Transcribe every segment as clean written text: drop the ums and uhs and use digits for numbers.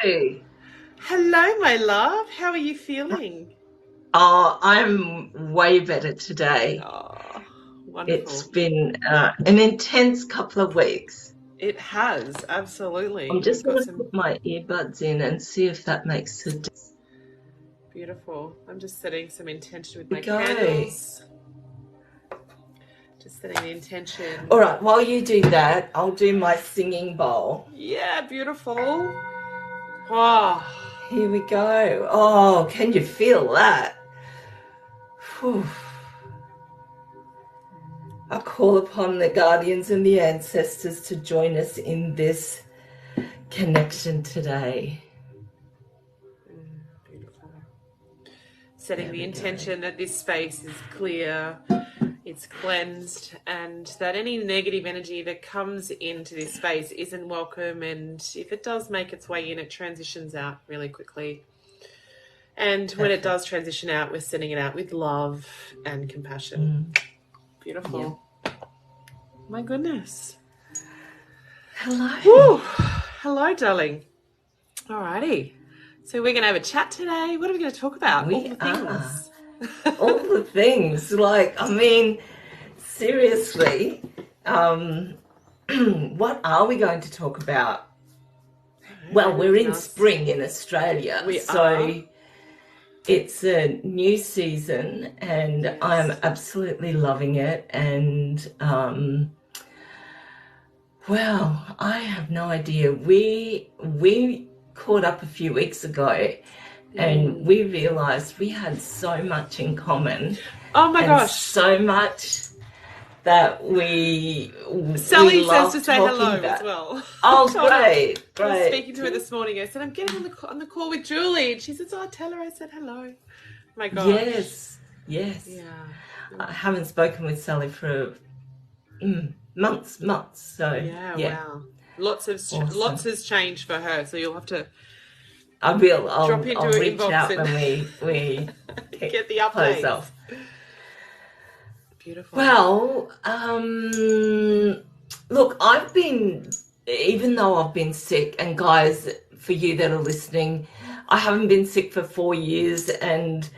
Hello. Hello, my love. How are you feeling? Oh, I'm way better today. Oh, It's wonderful. been an intense couple of weeks. It has, I'm absolutely. We've just going got to some put my earbuds in and see if that makes a beautiful. I'm just setting some intention with my go. candles. Just setting the intention. All right, while you do that, I'll do my singing bowl. Yeah, beautiful. Oh, Here we go. Oh, can you feel that? Whew. I call upon the guardians and the ancestors to join us in this connection today. beautiful. Setting There the we go. intention that this space is clear, it's cleansed, and that any negative energy that comes into this space isn't welcome, and if it does make its way in, it transitions out really quickly. And when it does transition out, we're sending it out with love and compassion. Beautiful. Yeah. My goodness. Hello. Woo. Hello, darling. Alrighty. So we're going to have a chat today. What are we going to talk about? We All the things. All the things. Like, I mean, seriously, what are we going to talk about? Well, we're in spring in Australia. We are. It's a new season, and yes. I'm absolutely loving it. And, well, I have no idea. We caught up a few weeks ago, and we realized we had so much in common. Oh my gosh. So much that Sally says to say hello as well. Oh, great. I was speaking to her this morning. I said, I'm getting on the call with Julie. And she says, oh, tell her I said hello. My gosh. Yes. Yeah. I haven't spoken with Sally for months. So yeah. Wow. Lots has changed for her. So you'll have to I'll reach inbox out when we get the updates. Close off. Beautiful. Well, look, even though I've been sick, and guys, for you that are listening, I haven't been sick for 4 years, and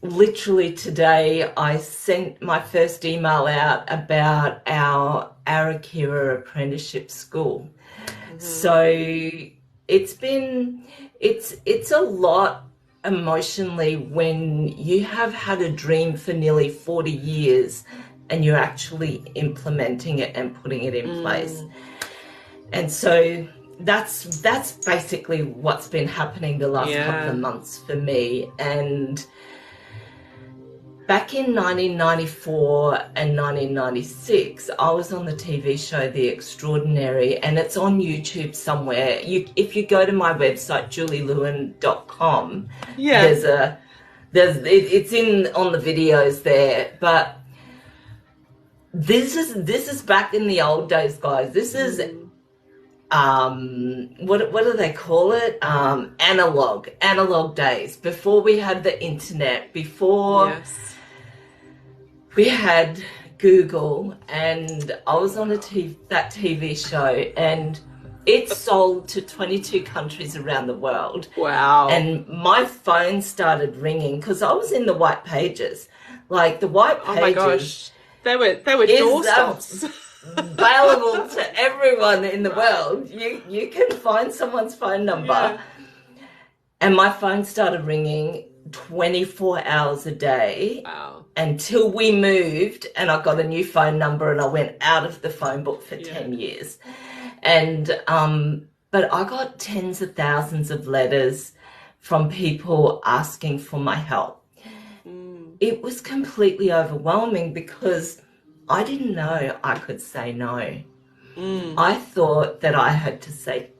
literally today I sent my first email out about our Arakira apprenticeship school. So it's a lot emotionally when you have had a dream for nearly 40 years and you're actually implementing it and putting it in place. And so that's basically what's been happening the last couple of months for me. And back in 1994 and 1996, I was on the TV show The Extraordinary, and it's on YouTube somewhere. If you go to my website, julielewin.com, it's on the videos there. But this is back in the old days, guys. This is what do they call it? Analog days, before we had the internet, before we had Google. And I was on that TV show, and it sold to 22 countries around the world. Wow. And my phone started ringing because I was in the white pages. Like, the white pages. Oh my gosh. They were doorstops. Available to everyone in the world. You can find someone's phone number. And my phone started ringing 24 hours a day. Wow. Until we moved and I got a new phone number and I went out of the phone book for 10 years. And but I got tens of thousands of letters from people asking for my help. It was completely overwhelming because I didn't know I could say no. I thought that I had to say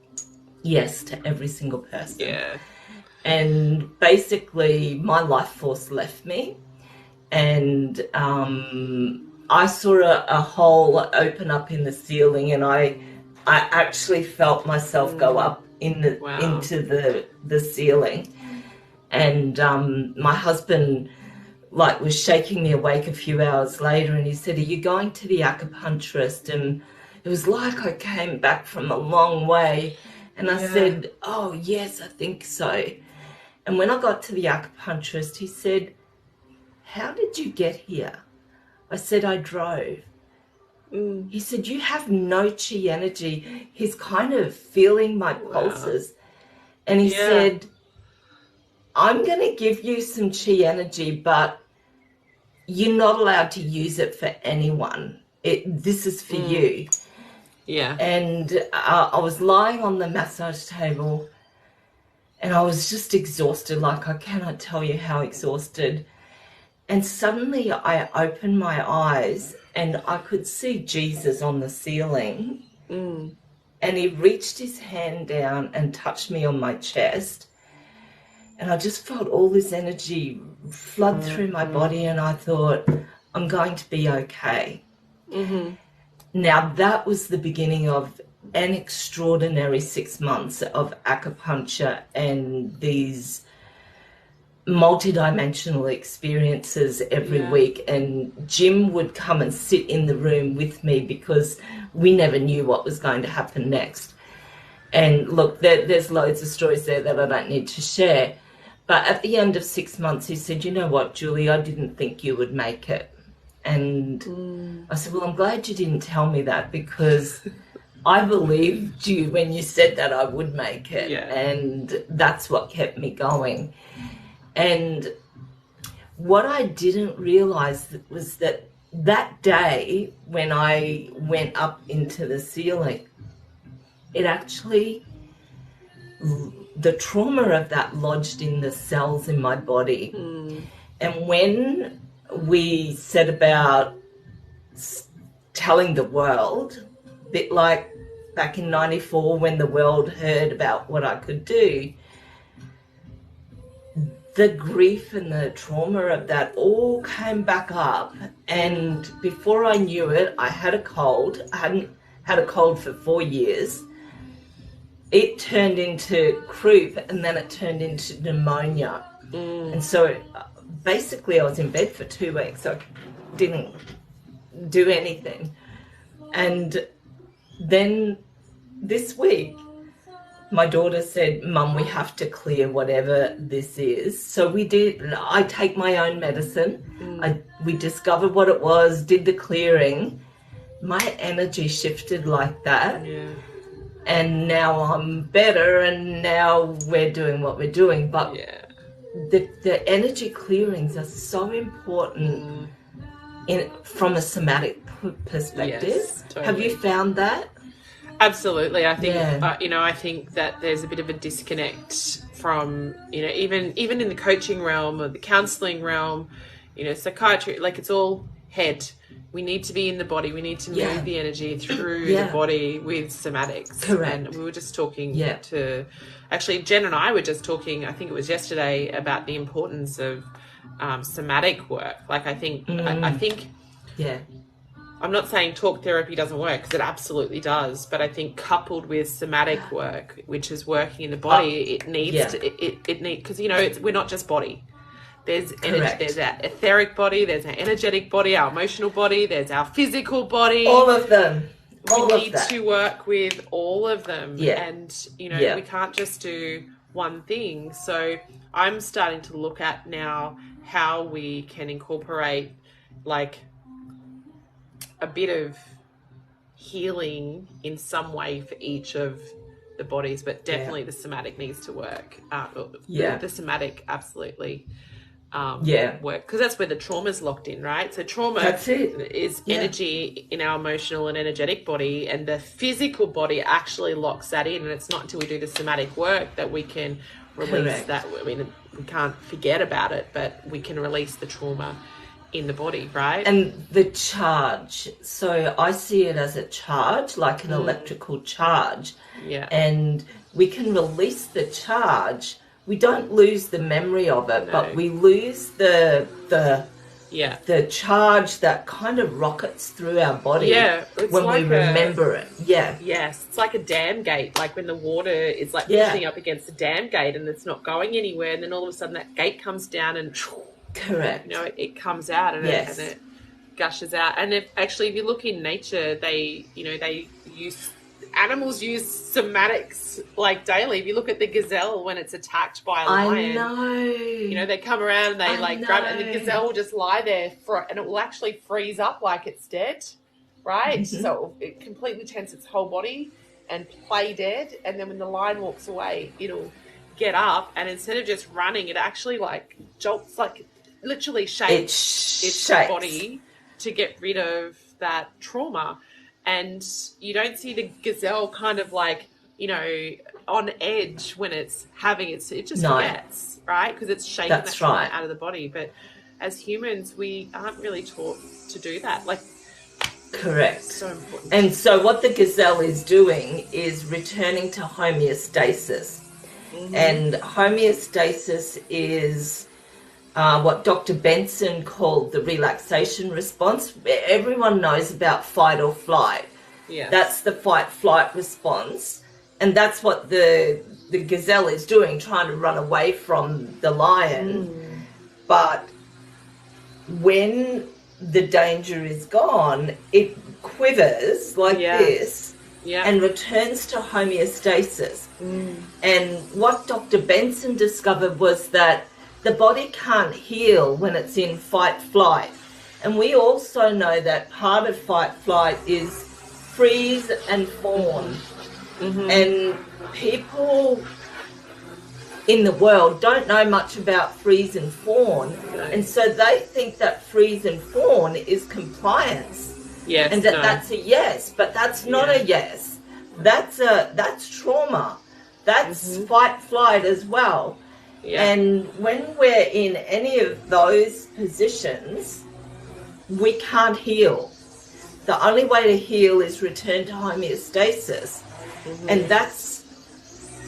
yes to every single person. Yeah. And basically my life force left me, and I saw a hole open up in the ceiling, and I actually felt myself go up into the ceiling. And my husband was shaking me awake a few hours later, and he said, are you going to the acupuncturist? And it was like I came back from a long way, And I said, oh, yes, I think so. And when I got to the acupuncturist, he said, how did you get here? I said, I drove. He said, you have no chi energy. He's kind of feeling my pulses. And he said, I'm going to give you some chi energy, but you're not allowed to use it for anyone. This is for you. Yeah. And I was lying on the massage table and I was just exhausted. Like, I cannot tell you how exhausted. And suddenly I opened my eyes and I could see Jesus on the ceiling. And he reached his hand down and touched me on my chest. And I just felt all this energy flood through my body, and I thought, I'm going to be okay. Now, that was the beginning of an extraordinary 6 months of acupuncture and these multidimensional experiences every week. And Jim would come and sit in the room with me because we never knew what was going to happen next. And look, there's loads of stories there that I don't need to share. But at the end of 6 months, he said, you know what, Julie, I didn't think you would make it. And I said, well, I'm glad you didn't tell me that, because I believed you when you said that I would make it. And that's what kept me going. And what I didn't realize was that day when I went up into the ceiling, it actually, the trauma of that lodged in the cells in my body. And when we set about telling the world, a bit like back in 94 when the world heard about what I could do, the grief and the trauma of that all came back up. And before I knew it, I had a cold. I hadn't had a cold for 4 years. It turned into croup, and then it turned into pneumonia. And so basically I was in bed for 2 weeks. I didn't do anything. And then this week, my daughter said, Mum, we have to clear whatever this is. So we did. I take my own medicine. We discovered what it was, did the clearing. My energy shifted like that. And now I'm better, and now we're doing what we're doing. But the energy clearings are so important from a somatic perspective. Yes, totally. Have you found that? Absolutely. I think, I think that there's a bit of a disconnect from, even in the coaching realm or the counseling realm, psychiatry, like it's all head. We need to be in the body. We need to move the energy through the body with somatics. Correct. And we were just talking actually, Jen and I were just talking, I think it was yesterday, about the importance of somatic work. Like I think, I'm not saying talk therapy doesn't work, because it absolutely does. But I think coupled with somatic work, which is working in the body, it needs because we're not just body. There's energy, there's our etheric body, there's our energetic body, our emotional body, there's our physical body. All of them. We need to work with all of them. And, we can't just do one thing. So I'm starting to look at now how we can incorporate like a bit of healing in some way for each of the bodies, but definitely the somatic needs to work. The somatic absolutely work, because that's where the trauma's locked in, right? So trauma is energy in our emotional and energetic body, and the physical body actually locks that in. And it's not until we do the somatic work that we can release that. I mean, we can't forget about it, but we can release the trauma in the body, right? And the charge. So I see it as a charge, like an electrical charge. And we can release the charge. We don't lose the memory of it, but we lose the charge that kind of rockets through our body when we remember it. Yes, it's like a dam gate, like when the water is like pushing up against the dam gate and it's not going anywhere, and then all of a sudden that gate comes down and it comes out and it gushes out. And if you look in nature, they use animals use somatics like daily. If you look at the gazelle when it's attacked by a lion, I know. you know, they come around and they grab it, and the gazelle will just lie there and it will actually freeze up like it's dead, right? Mm-hmm. So it completely tense its whole body and play dead, and then when the lion walks away, it'll get up, and instead of just running, it actually like jolts, like literally shakes its body to get rid of that trauma. And you don't see the gazelle kind of like, you know, on edge when it's having it just forgets, right? Because it's shaking that trauma out of the body. But as humans, we aren't really taught to do that. Like, correct. So important. And so what the gazelle is doing is returning to homeostasis. Mm-hmm. And homeostasis is what Dr. Benson called the relaxation response. Everyone knows about fight or flight. Yeah. That's the fight-flight response. And that's what the gazelle is doing, trying to run away from the lion. Mm. But when the danger is gone, it quivers like this and returns to homeostasis. Mm. And what Dr. Benson discovered was that the body can't heal when it's in fight-flight. And we also know that part of fight-flight is freeze and fawn. Mm-hmm. And people in the world don't know much about freeze and fawn. And so they think that freeze and fawn is compliance. Yes, and that's a yes, but that's not a yes. That's trauma. That's fight-flight as well. Yeah. And when we're in any of those positions, we can't heal. The only way to heal is return to homeostasis. Mm-hmm. And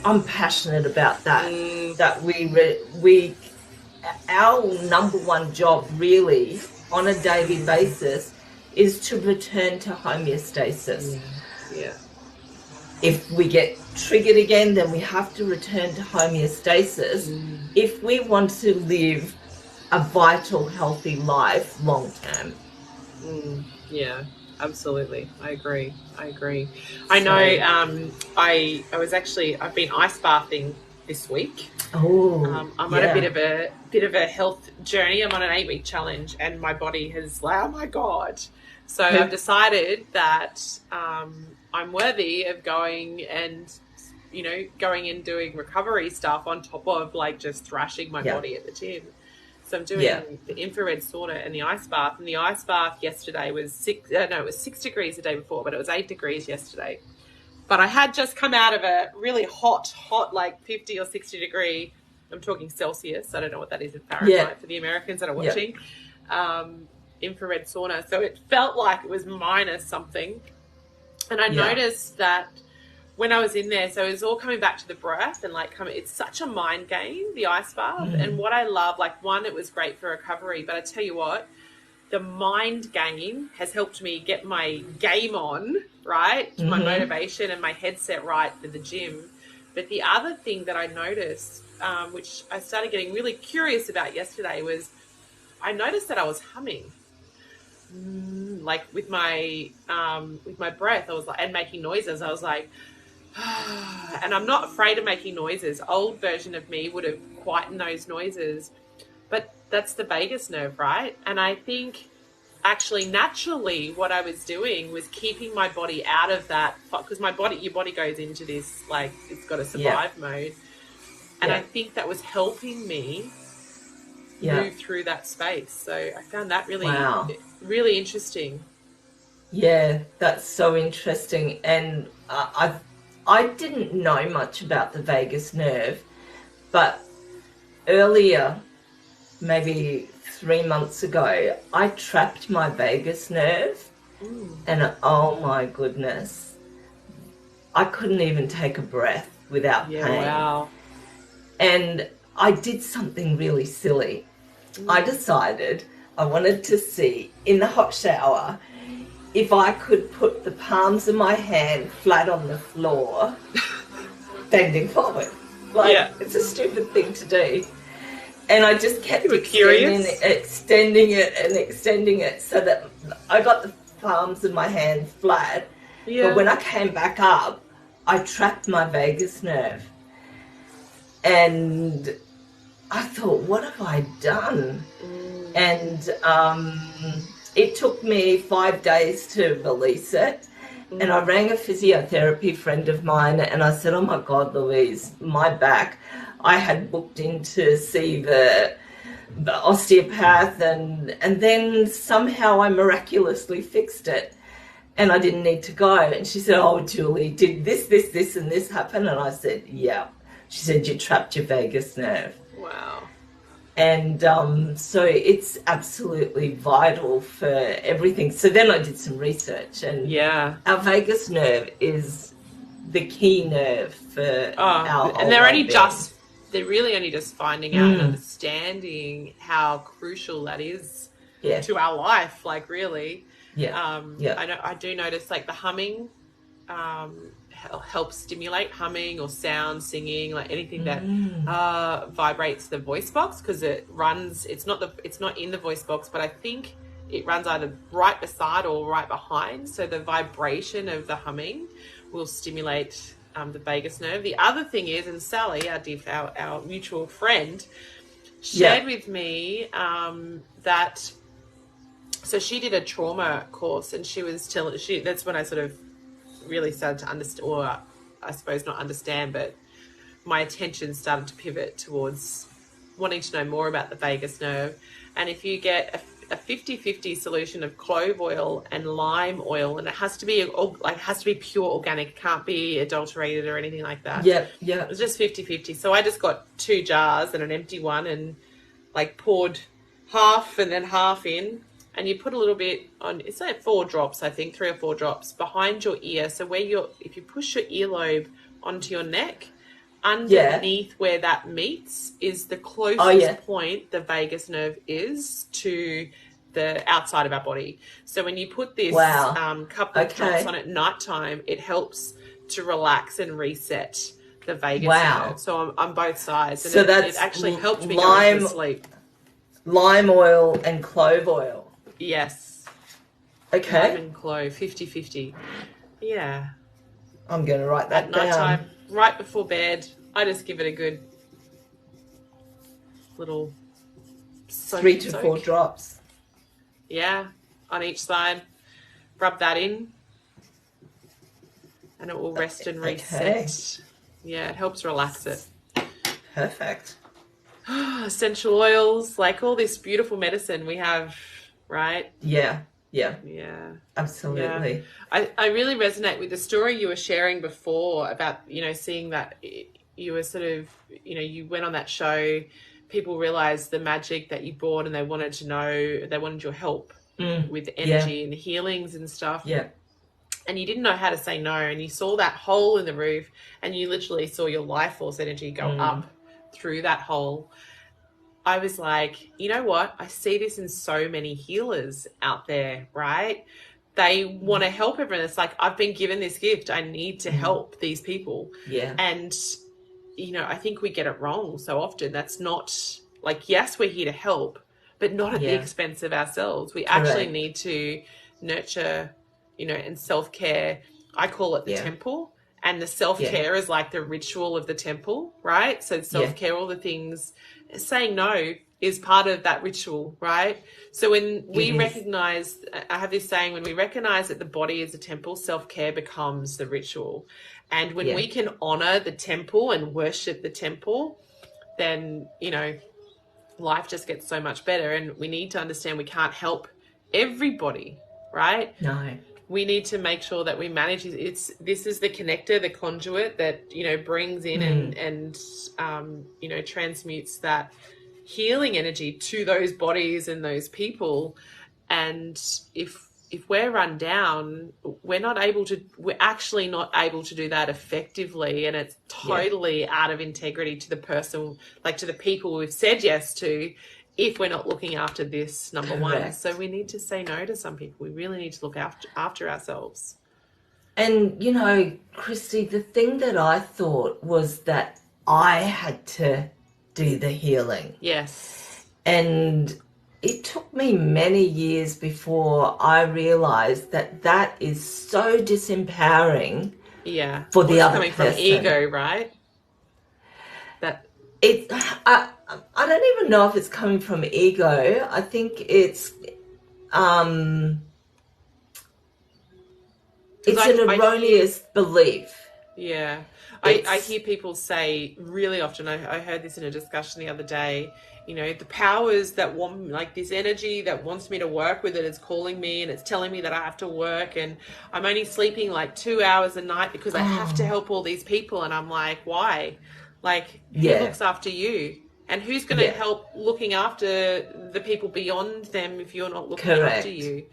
I'm passionate about that. That our number one job really on a daily basis is to return to homeostasis. Yeah. If we get triggered again, then we have to return to homeostasis if we want to live a vital, healthy life long term. Yeah, absolutely. I agree. I know I've been ice bathing this week. Oh, I'm on a bit of a health journey. I'm on an 8-week challenge, and my body has like, oh my God. So I've decided that I'm worthy of going and doing recovery stuff on top of like just thrashing my body at the gym. So I'm doing the infrared sauna and the ice bath. And the ice bath yesterday was it was 6 degrees the day before, but it was 8 degrees yesterday. But I had just come out of a really hot, like 50 or 60 degree, I'm talking Celsius. I don't know what that is in Fahrenheit for the Americans that are watching. Infrared sauna. So it felt like it was minus something. And I noticed that when I was in there, so it was all coming back to the breath and like it's such a mind game, the ice bath. And what I love, like one, it was great for recovery, but I tell you what, the mind game has helped me get my game on, right? My motivation and my headset right for the gym. But the other thing that I noticed, which I started getting really curious about yesterday, was I noticed that I was humming. Like with my breath, I was like, and making noises. I was like, and I'm not afraid of making noises. Old version of me would have quietened those noises, but that's the vagus nerve, right? And I think actually naturally what I was doing was keeping my body out of that, because your body goes into this, like it's got a survive mode. And I think that was helping me move through that space. So I found that really interesting. Yeah, that's so interesting. And I didn't know much about the vagus nerve, but earlier, maybe 3 months ago, I trapped my vagus nerve. And oh my goodness, I couldn't even take a breath without pain. Wow. And I did something really silly. I decided I wanted to see in the hot shower if I could put the palms of my hand flat on the floor, bending forward. It's a stupid thing to do. And I just kept extending it so that I got the palms of my hand flat. But when I came back up, I trapped my vagus nerve. And I thought, what have I done? And it took me 5 days to release it. And I rang a physiotherapy friend of mine and I said, oh my God, Louise, my back. I had booked in to see the osteopath and then somehow I miraculously fixed it and I didn't need to go. And she said, oh, Julie, did this and this happen? And I said, yeah. She said, you trapped your vagus nerve. Wow. And so it's absolutely vital for everything. So then I did some research, and our vagus nerve is the key nerve for our whole and they're really only just finding out and Mm. understanding how crucial that is Yeah. to our life. Like really, Yeah. I do notice like the humming helps stimulate humming or sound, singing, like anything that vibrates the voice box, because it runs. It's not in the voice box, but I think it runs either right beside or right behind. So the vibration of the humming will stimulate the vagus nerve. The other thing is, and Sally, our mutual friend, shared with me that. So she did a trauma course, and she was telling. That's when I sort of really started to understand, or I suppose not understand, but my attention started to pivot towards wanting to know more about the vagus nerve. And if you get a 50-50 solution of clove oil and lime oil, and it has to be pure organic, it can't be adulterated or anything like that. It was just 50-50. So I just got 2 jars and an empty one, and like poured half and then half in. And you put a little bit on, it's like 4 drops, I think, 3 or 4 drops behind your ear. So if you push your earlobe onto your neck, underneath where that meets is the closest point the vagus nerve is to the outside of our body. So when you put this couple of drops on at nighttime, it helps to relax and reset the vagus nerve. So on both sides. And so it actually helped me go to sleep. Lime oil and clove oil. Yes. Okay. Lime and clove, 50-50. Yeah. I'm going to write that down. At nighttime, right before bed, I just give it a good little 3 to 4 drops. Yeah, on each side. Rub that in, and it will rest and reset. Okay. Yeah, it helps relax it. Perfect. Essential oils, like all this beautiful medicine we have, right? Yeah. Absolutely. Yeah. I really resonate with the story you were sharing before about, seeing that you were sort of, you went on that show, people realized the magic that you brought, and they wanted your help with energy and healings and stuff. Yeah. And you didn't know how to say no, and you saw that hole in the roof, and you literally saw your life force energy go up through that hole. I was like, you know what? I see this in so many healers out there, right? They want to help everyone. It's like, I've been given this gift. I need to help these people. Yeah. And, I think we get it wrong so often. That's not like, yes, we're here to help, but not at the expense of ourselves. We actually need to nurture, and self-care. I call it the temple. And the self-care is like the ritual of the temple, right? So self-care, all the things, saying no is part of that ritual, right? So when we recognize, I have this saying, when we recognize that the body is a temple, self-care becomes the ritual. And when we can honor the temple and worship the temple, then, life just gets so much better. And we need to understand we can't help everybody, right? No. We need to make sure that we manage this is the connector, the conduit that, brings in and transmutes that healing energy to those bodies and those people. And if we're run down, we're actually not able to do that effectively. And it's totally out of integrity to the person, like to the people we've said yes to, if we're not looking after this, number one. So we need to say no to some people. We really need to look after ourselves. And, Kristy, the thing that I thought was that I had to do the healing. Yes. And it took me many years before I realized that that is so disempowering for the other coming person. from ego, right? That I don't even know if it's coming from ego. I think it's an erroneous belief. Yeah. I hear people say really often, I heard this in a discussion the other day, you know, the powers that want, like this energy that wants me to work with it is calling me and it's telling me that I have to work, and I'm only sleeping like 2 hours a night because I have to help all these people. And I'm like, why? Like, who looks after you? And who's going to help looking after the people beyond them if you're not looking after you?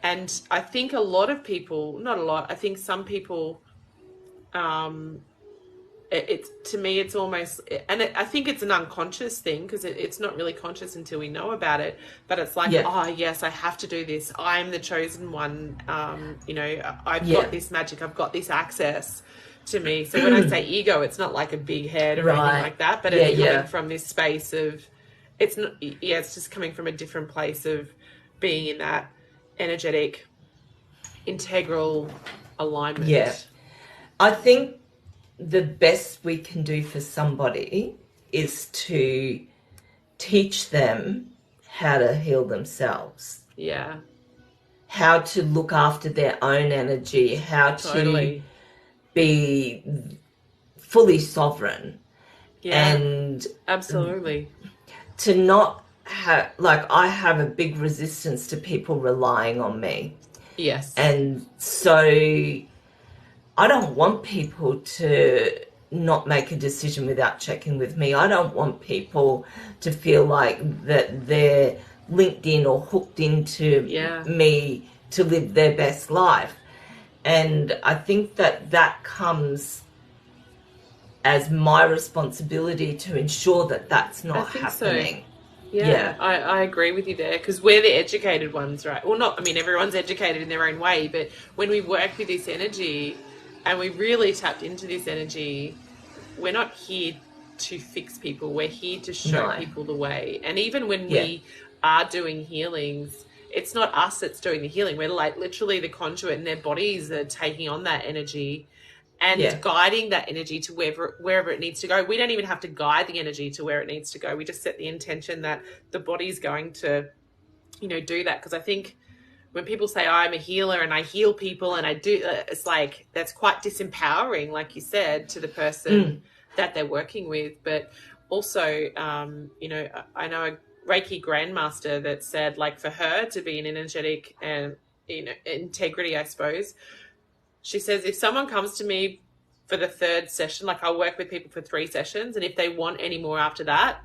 And I think a lot of people, not a lot, I think some people, it's to me, it's almost, and I think it's an unconscious thing because it's not really conscious until we know about it. But it's like, oh yes, I have to do this. I'm the chosen one. You know, I've got this magic. I've got this access to me. So when I say ego, it's not like a big head or anything like that. But it's coming from this space of, it's not. Yeah, it's just coming from a different place of being in that energetic, integral alignment. Yeah, I think the best we can do for somebody is to teach them how to heal themselves. Yeah. How to look after their own energy, how to be fully sovereign. Yeah. And absolutely. To not have, like, I have a big resistance to people relying on me. Yes. And so I don't want people to not make a decision without checking with me. I don't want people to feel like that they're linked in or hooked into me to live their best life. And I think that that comes as my responsibility to ensure that that's not happening. So. Yeah, I agree with you there, because we're the educated ones, right? Well, not, I mean, everyone's educated in their own way, but when we work with this energy and we really tapped into this energy, we're not here to fix people. We're here to show people the way. And even when we are doing healings, it's not us that's doing the healing. We're like literally the conduit, and their bodies are taking on that energy and guiding that energy to wherever it needs to go. We don't even have to guide the energy to where it needs to go. We just set the intention that the body's going to, you know, do that. Because I think when people say, oh, I'm a healer and I heal people and I do, it's like, that's quite disempowering, like you said, to the person that they're working with. But also, you know, I know a Reiki grandmaster that said, like, for her to be an energetic and, you know, integrity, I suppose, she says, if someone comes to me for the third session, like, I'll work with people for 3 sessions, and if they want any more after that,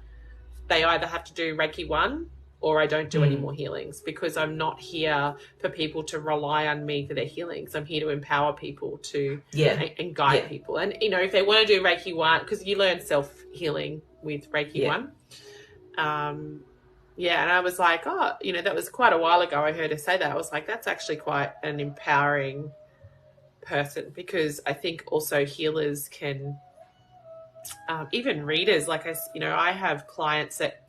they either have to do Reiki 1 or I don't do any more healings, because I'm not here for people to rely on me for their healings. I'm here to empower people to and guide people. And, you know, if they want to do Reiki 1, because you learn self-healing with Reiki 1. And I was like, oh, you know, that was quite a while ago I heard her say that. I was like, that's actually quite an empowering person, because I think also healers can, even readers, like I have clients that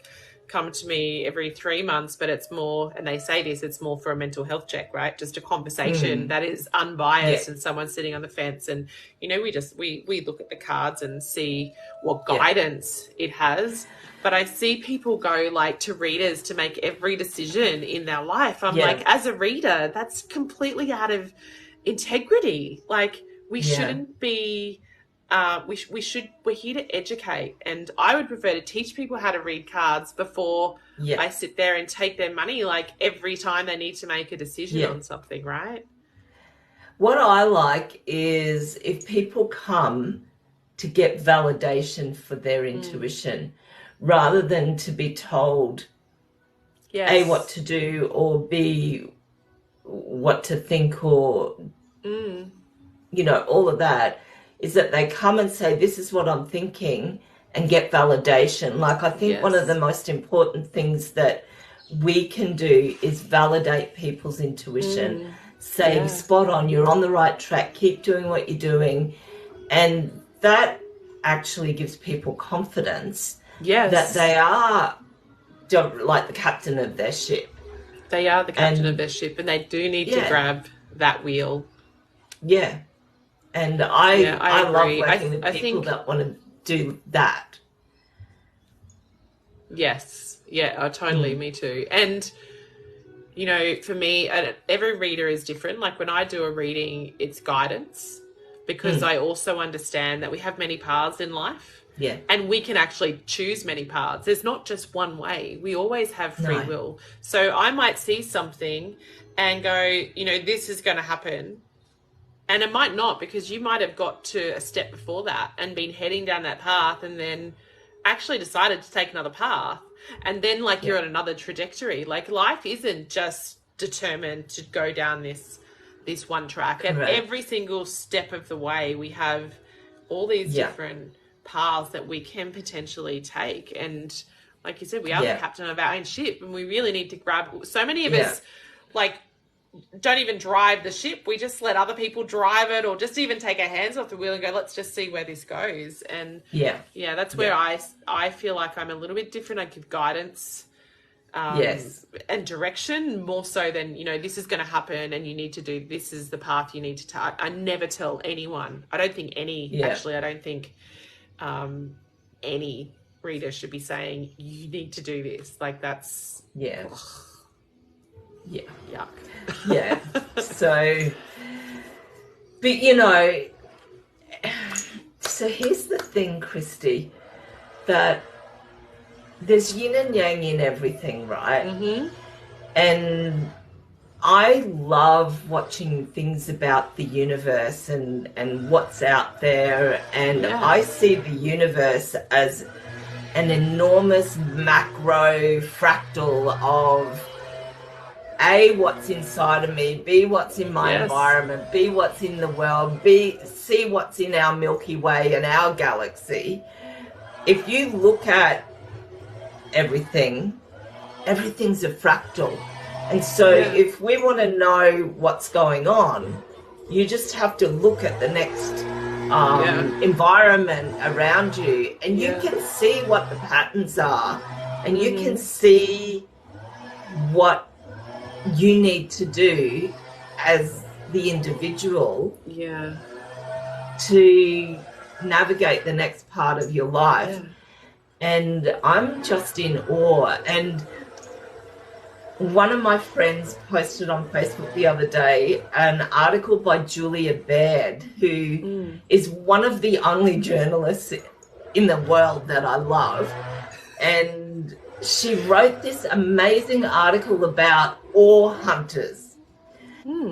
come to me every 3 months, but it's more, and they say this, it's more for a mental health check, right? Just a conversation that is unbiased and someone sitting on the fence. And, you know, we look at the cards and see what guidance it has. But I see people go like to readers to make every decision in their life. I'm like, as a reader, that's completely out of integrity. Like, we shouldn't be, we're here to educate. And I would prefer to teach people how to read cards before I sit there and take their money, like, every time they need to make a decision on something, right? What I like is if people come to get validation for their intuition, rather than to be told A, what to do, or B, what to think, or, you know, all of that, is that they come and say, this is what I'm thinking, and get validation. Like, I think one of the most important things that we can do is validate people's intuition. Say, spot on, you're on the right track, keep doing what you're doing. And that actually gives people confidence that they are like the captain of their ship. They are the captain of their ship, and they do need to grab that wheel. Yeah. And I love agree. working with people that want to do that. Yes. Yeah, totally. Me too. And, you know, for me, every reader is different. Like when I do a reading, it's guidance, because I also understand that we have many paths in life. Yeah. And we can actually choose many paths. There's not just one way. We always have free will. So I might see something and go, you know, this is going to happen. And it might not, because you might have got to a step before that and been heading down that path and then actually decided to take another path. And then like you're on another trajectory. Like life isn't just determined to go down this one track. And every single step of the way, we have all these different paths that we can potentially take. And like you said, we are the captain of our own ship, and we really need to grab. So many of us like don't even drive the ship. We just let other people drive it, or just even take our hands off the wheel and go, let's just see where this goes. And that's where I feel like I'm a little bit different. I give guidance and direction more so than, you know, this is going to happen and you need to do, this is the path you need to take. I never tell anyone. I don't think any reader should be saying you need to do this. Like that's yuck. So, but you know, so here's the thing, Kristy, that there's yin and yang in everything, right? And I love watching things about the universe and what's out there. And I see the universe as an enormous macro fractal of A, what's inside of me, B, what's in my environment, B, what's in the world, C, what's in our Milky Way and our galaxy. If you look at everything's a fractal. And so if we want to know what's going on, you just have to look at the next environment around you, and you can see what the patterns are, and you can see what you need to do as the individual to navigate the next part of your life. And I'm just in awe. And one of my friends posted on Facebook the other day an article by Julie Baird, who is one of the only journalists in the world that I love. And she wrote this amazing article about ore hunters.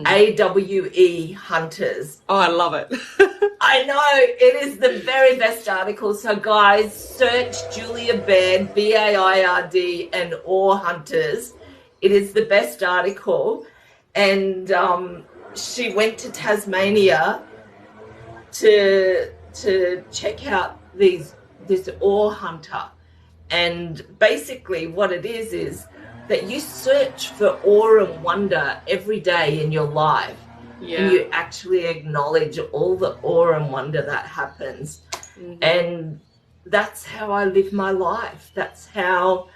AWE hunters. Oh, I love it. I know, it is the very best article. So guys, search Julia Baird, BAIRD, and ore hunters. It is the best article. And she went to Tasmania to check out this ore hunter. And basically what it is that you search for awe and wonder every day in your life. And you actually acknowledge all the awe and wonder that happens. And that's how I live my life. That's how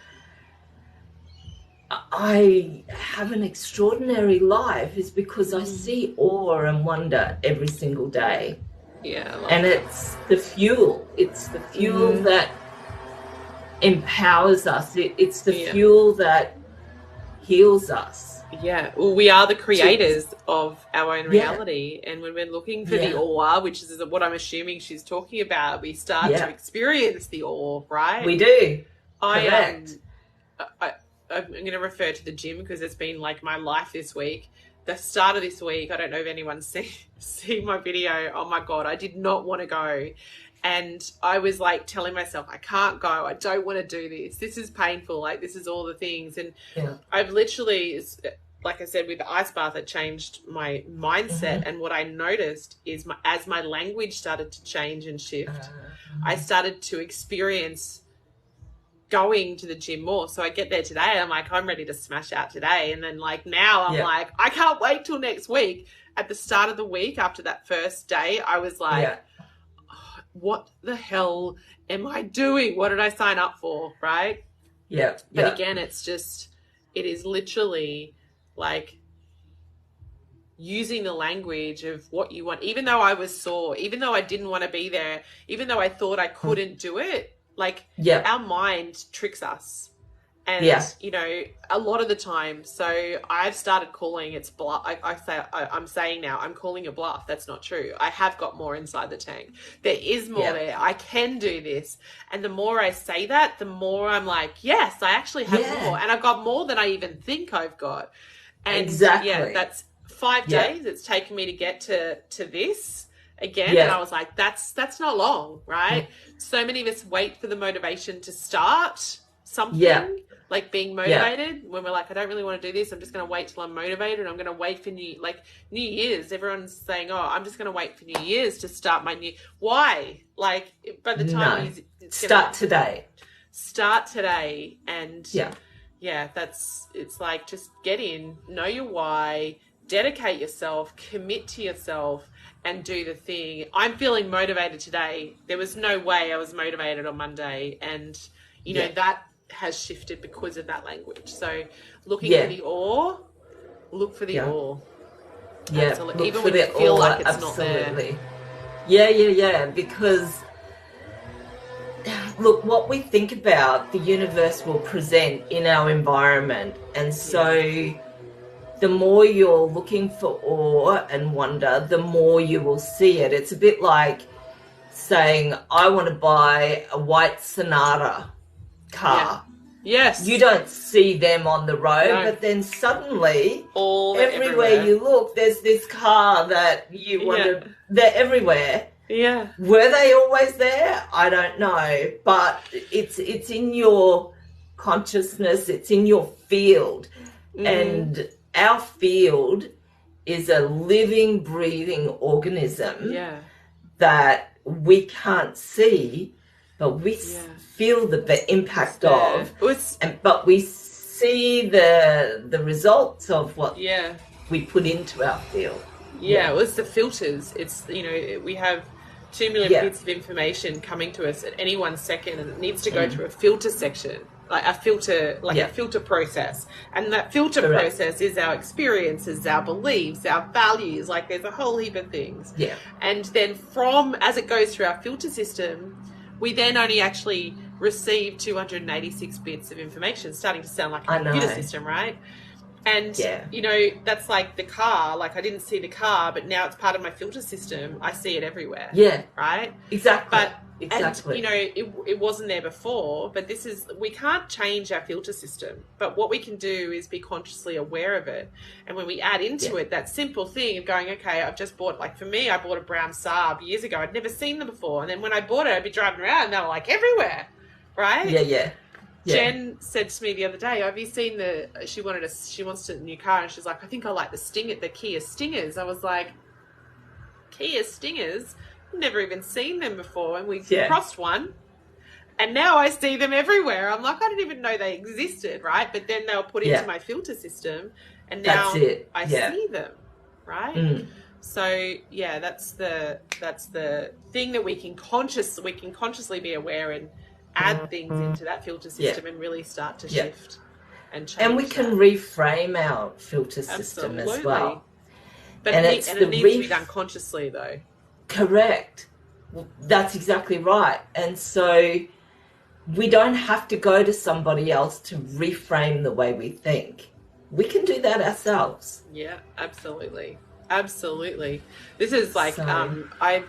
I have an extraordinary life, is because I see awe and wonder every single day. And it's the fuel. It's the fuel that empowers us. It's the fuel that heals us. Well, we are the creators of our own reality. And when we're looking for the awe, which is what I'm assuming she's talking about, we start to experience the awe, right? We do. I'm going to refer to the gym because it's been like my life this week. The start of this week, I don't know if anyone's seen my video. Oh my God, I did not want to go. And I was like telling myself, I can't go. I don't want to do this. This is painful. Like, this is all the things. And I've literally, like I said, with the ice bath, it changed my mindset. And what I noticed is as my language started to change and shift, I started to experience going to the gym more. So I get there today. I'm like, I'm ready to smash out today. And then like now I'm like, I can't wait till next week. At the start of the week, after that first day, I was like, what the hell am I doing? What did I sign up for? Right. Yeah. But Yeah. again, it is literally like using the language of what you want. Even though I was sore, even though I didn't want to be there, even though I thought I couldn't do it, like Yeah. our mind tricks us. And, Yeah. you know, a lot of the time, so I've started calling it's bluff. I'm saying now, I'm calling a bluff. That's not true. I have got more inside the tank. There is more there. I can do this. And the more I say that, the more I'm like, yes, I actually have more. And I've got more than I even think I've got. And yeah, that's 5 days it's taken me to get to this again. And I was like, that's not long, right? So many of us wait for the motivation to start something. Like being motivated when we're like, I don't really want to do this. I'm just going to wait till I'm motivated. I'm going to wait for New Year's. Everyone's saying, oh, I'm just going to wait for New Year's to start my new. Why? Like by the time start today. Start today. And it's like, just get in, know your why, dedicate yourself, commit to yourself, and do the thing. I'm feeling motivated today. There was no way I was motivated on Monday. And, you know, that has shifted because of that language. So looking for the awe, look for the awe. Yeah, absolutely. Even when you feel like it's not there. Yeah, because look, what we think about, the universe will present in our environment. And so the more you're looking for awe and wonder, the more you will see it. It's a bit like saying, I want to buy a white Sonata car. Yes. You don't see them on the road, but then suddenly everywhere you look, there's this car that you want to, they're everywhere. Yeah. Were they always there? I don't know, but it's in your consciousness, it's in your field. And our field is a living, breathing organism that we can't see, but we feel the impact of, but we see the results of what we put into our field. It was the filters. It's, you know, we have 2 million bits of information coming to us at any 1 second, and it needs to go through a filter section, like a filter process. And that filter process is our experiences, our beliefs, our values. Like there's a whole heap of things. Yeah. And then as it goes through our filter system, we then only actually receive 286 bits of information, starting to sound like a computer system, right? And, you know, that's like the car. Like I didn't see the car, but now it's part of my filter system. I see it everywhere. Yeah. Right? Exactly. And, you know, it wasn't there before, but we can't change our filter system. But what we can do is be consciously aware of it. And when we add into it, that simple thing of going, okay, I've just bought, like for me, I bought a brown Saab years ago. I'd never seen them before. And then when I bought it, I'd be driving around and they were like everywhere. Right? Yeah. Jen said to me the other day, have you seen she wants a new car, and she's like, I think I like the Kia Stingers. I was like, Kia Stingers? Never even seen them before, and we crossed one, and now I see them everywhere. I'm like, I didn't even know they existed, right? But then they were put into my filter system, and now I see them, right? So that's the thing that we can consciously be aware and add things into that filter system and really start to shift and change. And we can reframe our filter system as well. But it needs to be done consciously, though. Correct. That's exactly right. And so we don't have to go to somebody else to reframe the way we think. We can do that ourselves. Yeah, absolutely. Absolutely. This is like,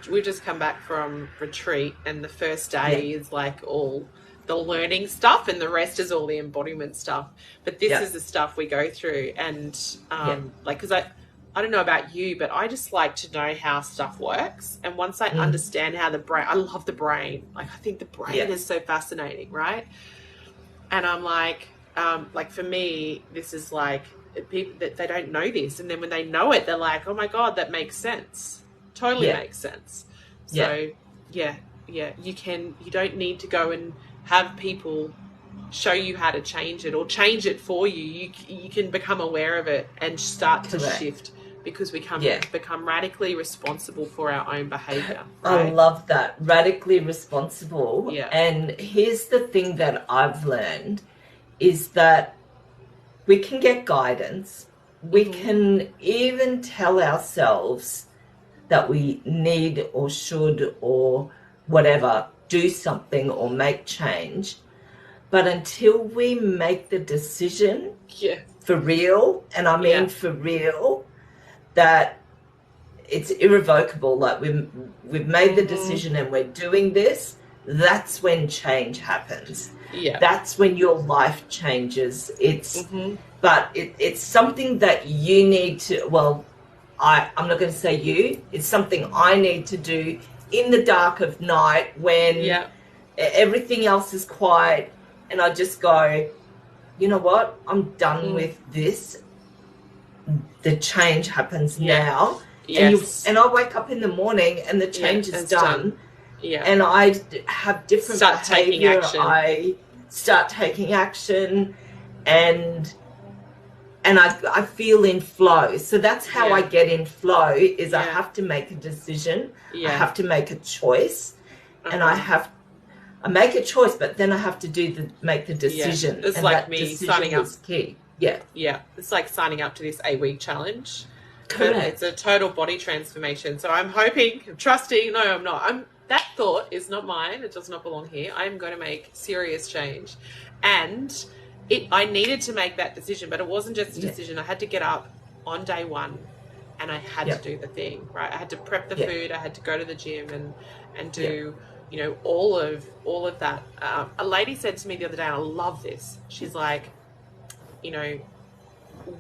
we've just come back from retreat, and the first day is like all the learning stuff, and the rest is all the embodiment stuff. But this is the stuff we go through. And like, because I don't know about you, but I just like to know how stuff works. And once I understand how I love the brain. Like, I think the brain is so fascinating, right? And I'm like for me, this is like, people that they don't know this, and then when they know it, they're like, oh my God, that makes sense. Totally makes sense. So you don't need to go and have people show you how to change it or change it for you. You can become aware of it and start to shift, because we become radically responsible for our own behavior. Right? I love that. Radically responsible. Yeah. And here's the thing that I've learned is that we can get guidance. We can even tell ourselves that we need or should or whatever do something or make change. But until we make the decision for real, and I mean for real, that it's irrevocable, like we've made the decision and we're doing this, that's when change happens. Yeah. That's when your life changes. It's but it's something that you need to, well, I'm not going to say you, it's something I need to do in the dark of night when everything else is quiet, and I just go, you know what, I'm done with this. The change happens now. Yes. And I wake up in the morning and the change is done. Yeah. And I have different behavior. I start taking action, and I feel in flow. So that's how I get in flow, is I have to make a decision. I have to make a choice. And I make a choice, but then I have to make the decision. It's and like that me signing up. Is key. Yeah. Yeah. It's like signing up to this 8-week challenge. Correct. It's a total body transformation. So I'm hoping, I'm trusting. No, I'm not. That thought is not mine. It does not belong here. I'm going to make serious change. And I needed to make that decision, but it wasn't just a decision. I had to get up on day one and I had to do the thing, right? I had to prep the food. I had to go to the gym and do, you know, all of that. A lady said to me the other day, and I love this. She's like, you know,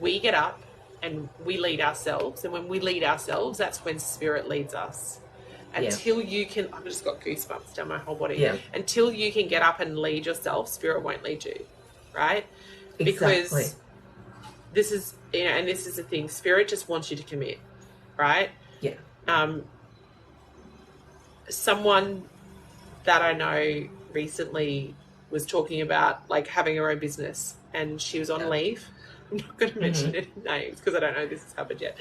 we get up and we lead ourselves. And when we lead ourselves, that's when spirit leads us. Until you can, I've just got goosebumps down my whole body. Yeah. Until you can get up and lead yourself, spirit won't lead you, right? Exactly. Because this is, you know, and this is the thing, spirit just wants you to commit, right? Yeah. Someone that I know recently was talking about like having her own business, and she was on leave. I'm not going to mention any names because I don't know if this has happened yet.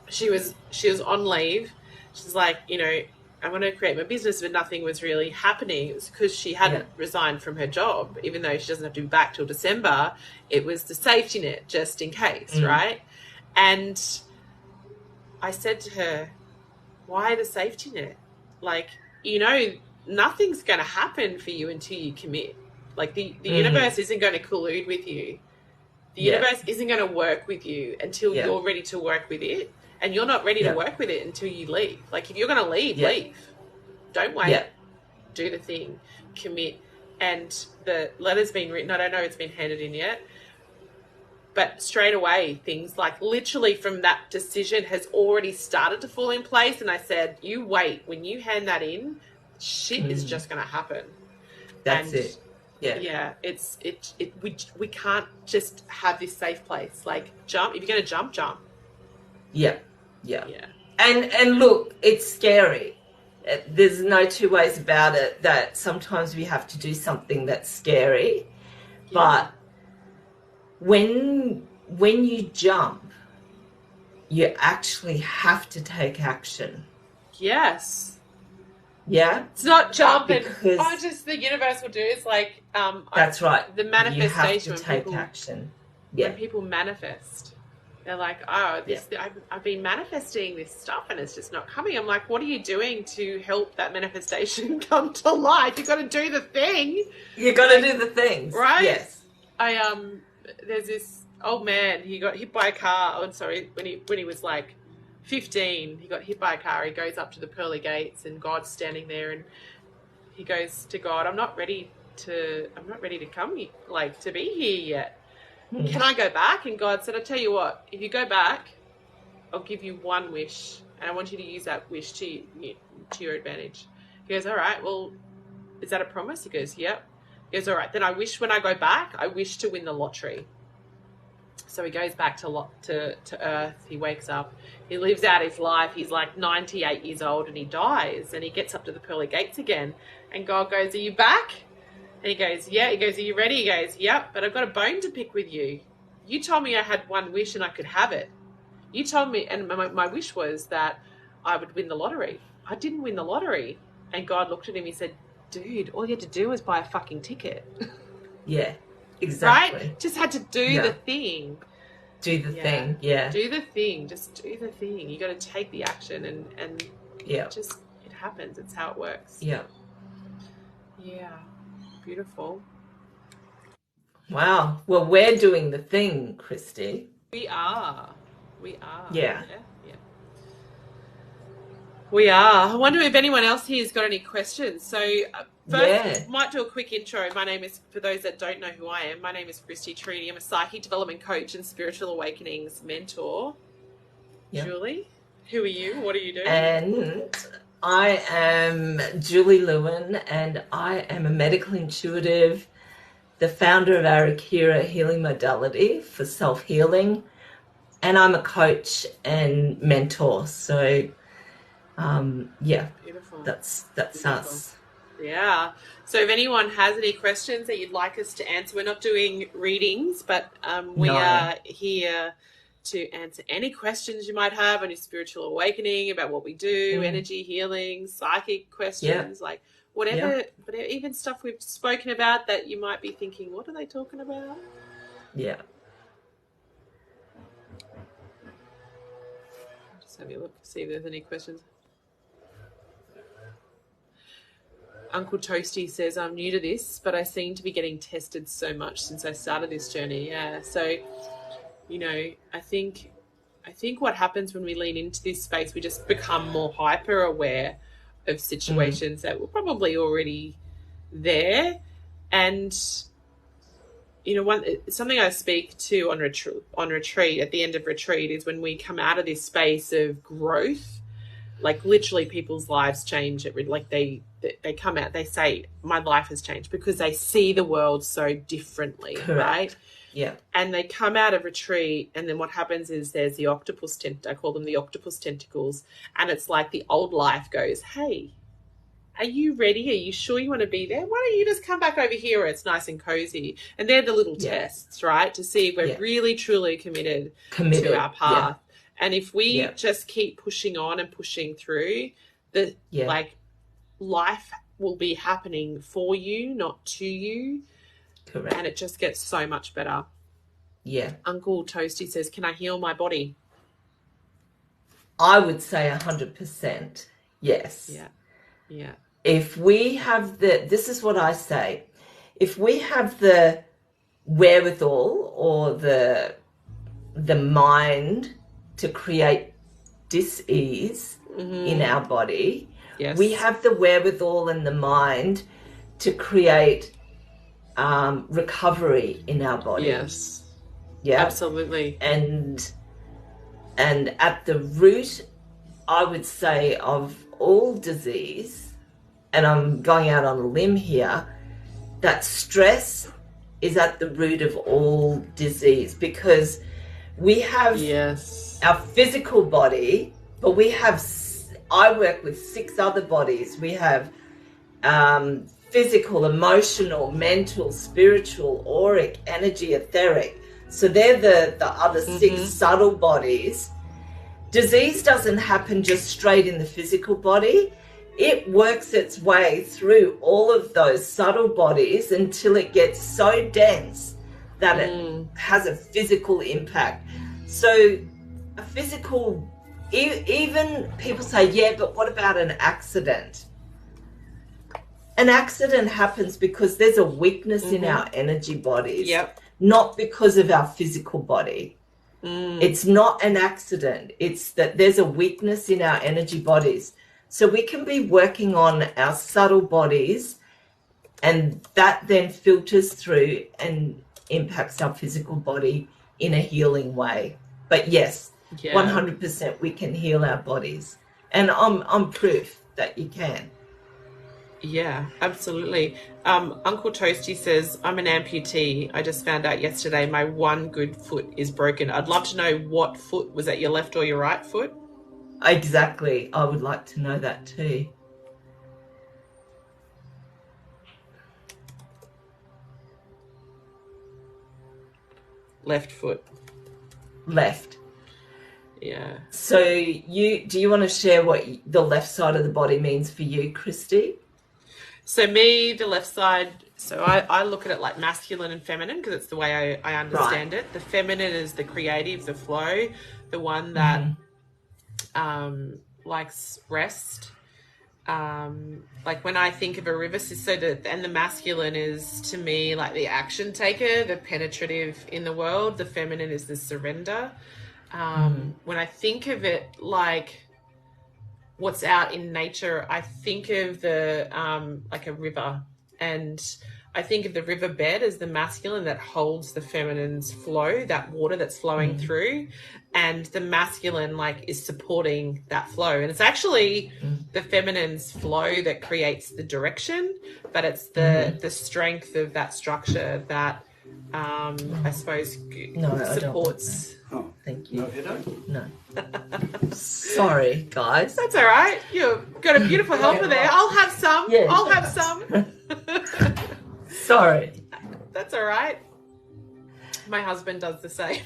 She was on leave. She's like, you know, I want to create my business, but nothing was really happening. It was because she hadn't resigned from her job, even though she doesn't have to be back till December. It was the safety net just in case, right? And I said to her, why the safety net? Like, you know, nothing's going to happen for you until you commit. Like the universe isn't going to collude with you. The universe isn't going to work with you until you're ready to work with it. And you're not ready to work with it until you leave. Like, if you're going to leave, leave. Don't wait. Do the thing. Commit. And the letter's been written. I don't know if it's been handed in yet. But straight away, things like literally from that decision has already started to fall in place. And I said, you wait. When you hand that in, shit is just going to happen. That's it. Yeah. Yeah. We can't just have this safe place. Like, jump. If you're going to jump, jump. Yeah. And look, it's scary. There's no two ways about it that sometimes we have to do something that's scary. But when you jump, you actually have to take action. Yes. Yeah? It's not jump and the universe will do. It's like that's right. The manifestation. You have to take action. Yeah. When people manifest, they're like, oh, I've been manifesting this stuff and it's just not coming. I'm like, what are you doing to help that manifestation come to life? You've got to do the thing. You've got to do the things. Right? Yes. There's this old man, he got hit by a car. Oh, sorry, when he was like 15, he got hit by a car. He goes up to the pearly gates and God's standing there and he goes to God, I'm not ready to come, like, to be here yet. Can I go back? And God said, I tell you what, if you go back, I'll give you one wish, and I want you to use that wish to your advantage. He goes, all right, well, is that a promise? He goes, yep. He goes, all right, then I wish when I go back, I wish to win the lottery. So he goes back to Earth. He wakes up. He lives out his life. He's like 98 years old, and he dies, and he gets up to the pearly gates again. And God goes, are you back? And he goes, yeah. He goes, are you ready? He goes, yep, but I've got a bone to pick with you. You told me I had one wish and I could have it. You told me, and my wish was that I would win the lottery. I didn't win the lottery. And God looked at him, he said, dude, all you had to do was buy a fucking ticket. Yeah, exactly. Right? Just had to do the thing. Do the thing, yeah. Do the thing. Just do the thing. You got to take the action, and just it happens. It's how it works. Yeah. Yeah. Beautiful. Wow. Well, we're doing the thing, Kristy. We are. Yeah. We are. I wonder if anyone else here has got any questions. So first, might do a quick intro. My name is, for those that don't know who I am, my name is Kristy Trini. I'm a psychic development coach and spiritual awakenings mentor. Yep. Julie, who are you? What are you doing? And I am Julie Lewin, and I am a medical intuitive, the founder of Arakira healing modality for self-healing, and I'm a coach and mentor. So Beautiful. That's us. Yeah. So if anyone has any questions that you'd like us to answer, we're not doing readings, but we are here to answer any questions you might have on your spiritual awakening, about what we do, energy healing, psychic questions, like whatever, even stuff we've spoken about that you might be thinking, what are they talking about? Yeah. Just have a look, see if there's any questions. Uncle Toasty says, I'm new to this, but I seem to be getting tested so much since I started this journey. Yeah. So, you know, I think what happens when we lean into this space, we just become more hyper aware of situations that were probably already there. And, you know, something I speak to on retreat, at the end of retreat, is when we come out of this space of growth, like literally people's lives change. Like they come out, they say, my life has changed, because they see the world so differently. Correct. Right? Yeah. And they come out of retreat, and then what happens is there's the octopus I call them the octopus tentacles, and it's like the old life goes, hey, are you ready? Are you sure you want to be there? Why don't you just come back over here where it's nice and cozy? And they're the little tests, right? To see if we're really, truly committed to our path. Yeah. And if we just keep pushing on and pushing through, like life will be happening for you, not to you. Correct. And it just gets so much better. Yeah. Uncle Toasty says, can I heal my body? I would say 100% yes. Yeah. Yeah. If we have this is what I say, if we have the wherewithal or the mind to create dis-ease in our body, we have the wherewithal and the mind to create recovery in our body. Yes. Yeah. Absolutely. And at the root, I would say, of all disease, and I'm going out on a limb here, that stress is at the root of all disease, because we have our physical body, but we have, I work with 6 other bodies. We have physical, emotional, mental, spiritual, auric, energy, etheric. So they're the other 6 subtle bodies. Disease doesn't happen just straight in the physical body. It works its way through all of those subtle bodies until it gets so dense that it has a physical impact. So a physical, even people say, yeah, but what about an accident? An accident happens because there's a weakness in our energy bodies, not because of our physical body. It's not an accident. It's that there's a weakness in our energy bodies. So we can be working on our subtle bodies, and that then filters through and impacts our physical body in a healing way. But yes, 100% we can heal our bodies. And I'm proof that you can. Yeah, absolutely. Uncle Toasty says, I'm an amputee. I just found out yesterday my one good foot is broken. I'd love to know what foot. Was that your left or your right foot? Exactly. I would like to know that too. Left foot. Left. Yeah. So do you want to share what the left side of the body means for you, Kristy? So me, the left side, so I look at it like masculine and feminine because it's the way I understand it. The feminine is the creative, the flow, the one that likes rest. Like when I think of a river, and the masculine is to me like the action taker, the penetrative in the world. The feminine is the surrender. When I think of it like what's out in nature, I think of the like a river, and I think of the riverbed as the masculine that holds the feminine's flow, that water that's flowing through, and the masculine like is supporting that flow. And it's actually the feminine's flow that creates the direction, but it's the strength of that structure that I suppose supports. Oh, Thank you. No, you don't? No. Sorry, guys. That's all right. You've got a beautiful helper there. I'll have some. Yeah. I'll have some. Sorry. That's all right. My husband does the same.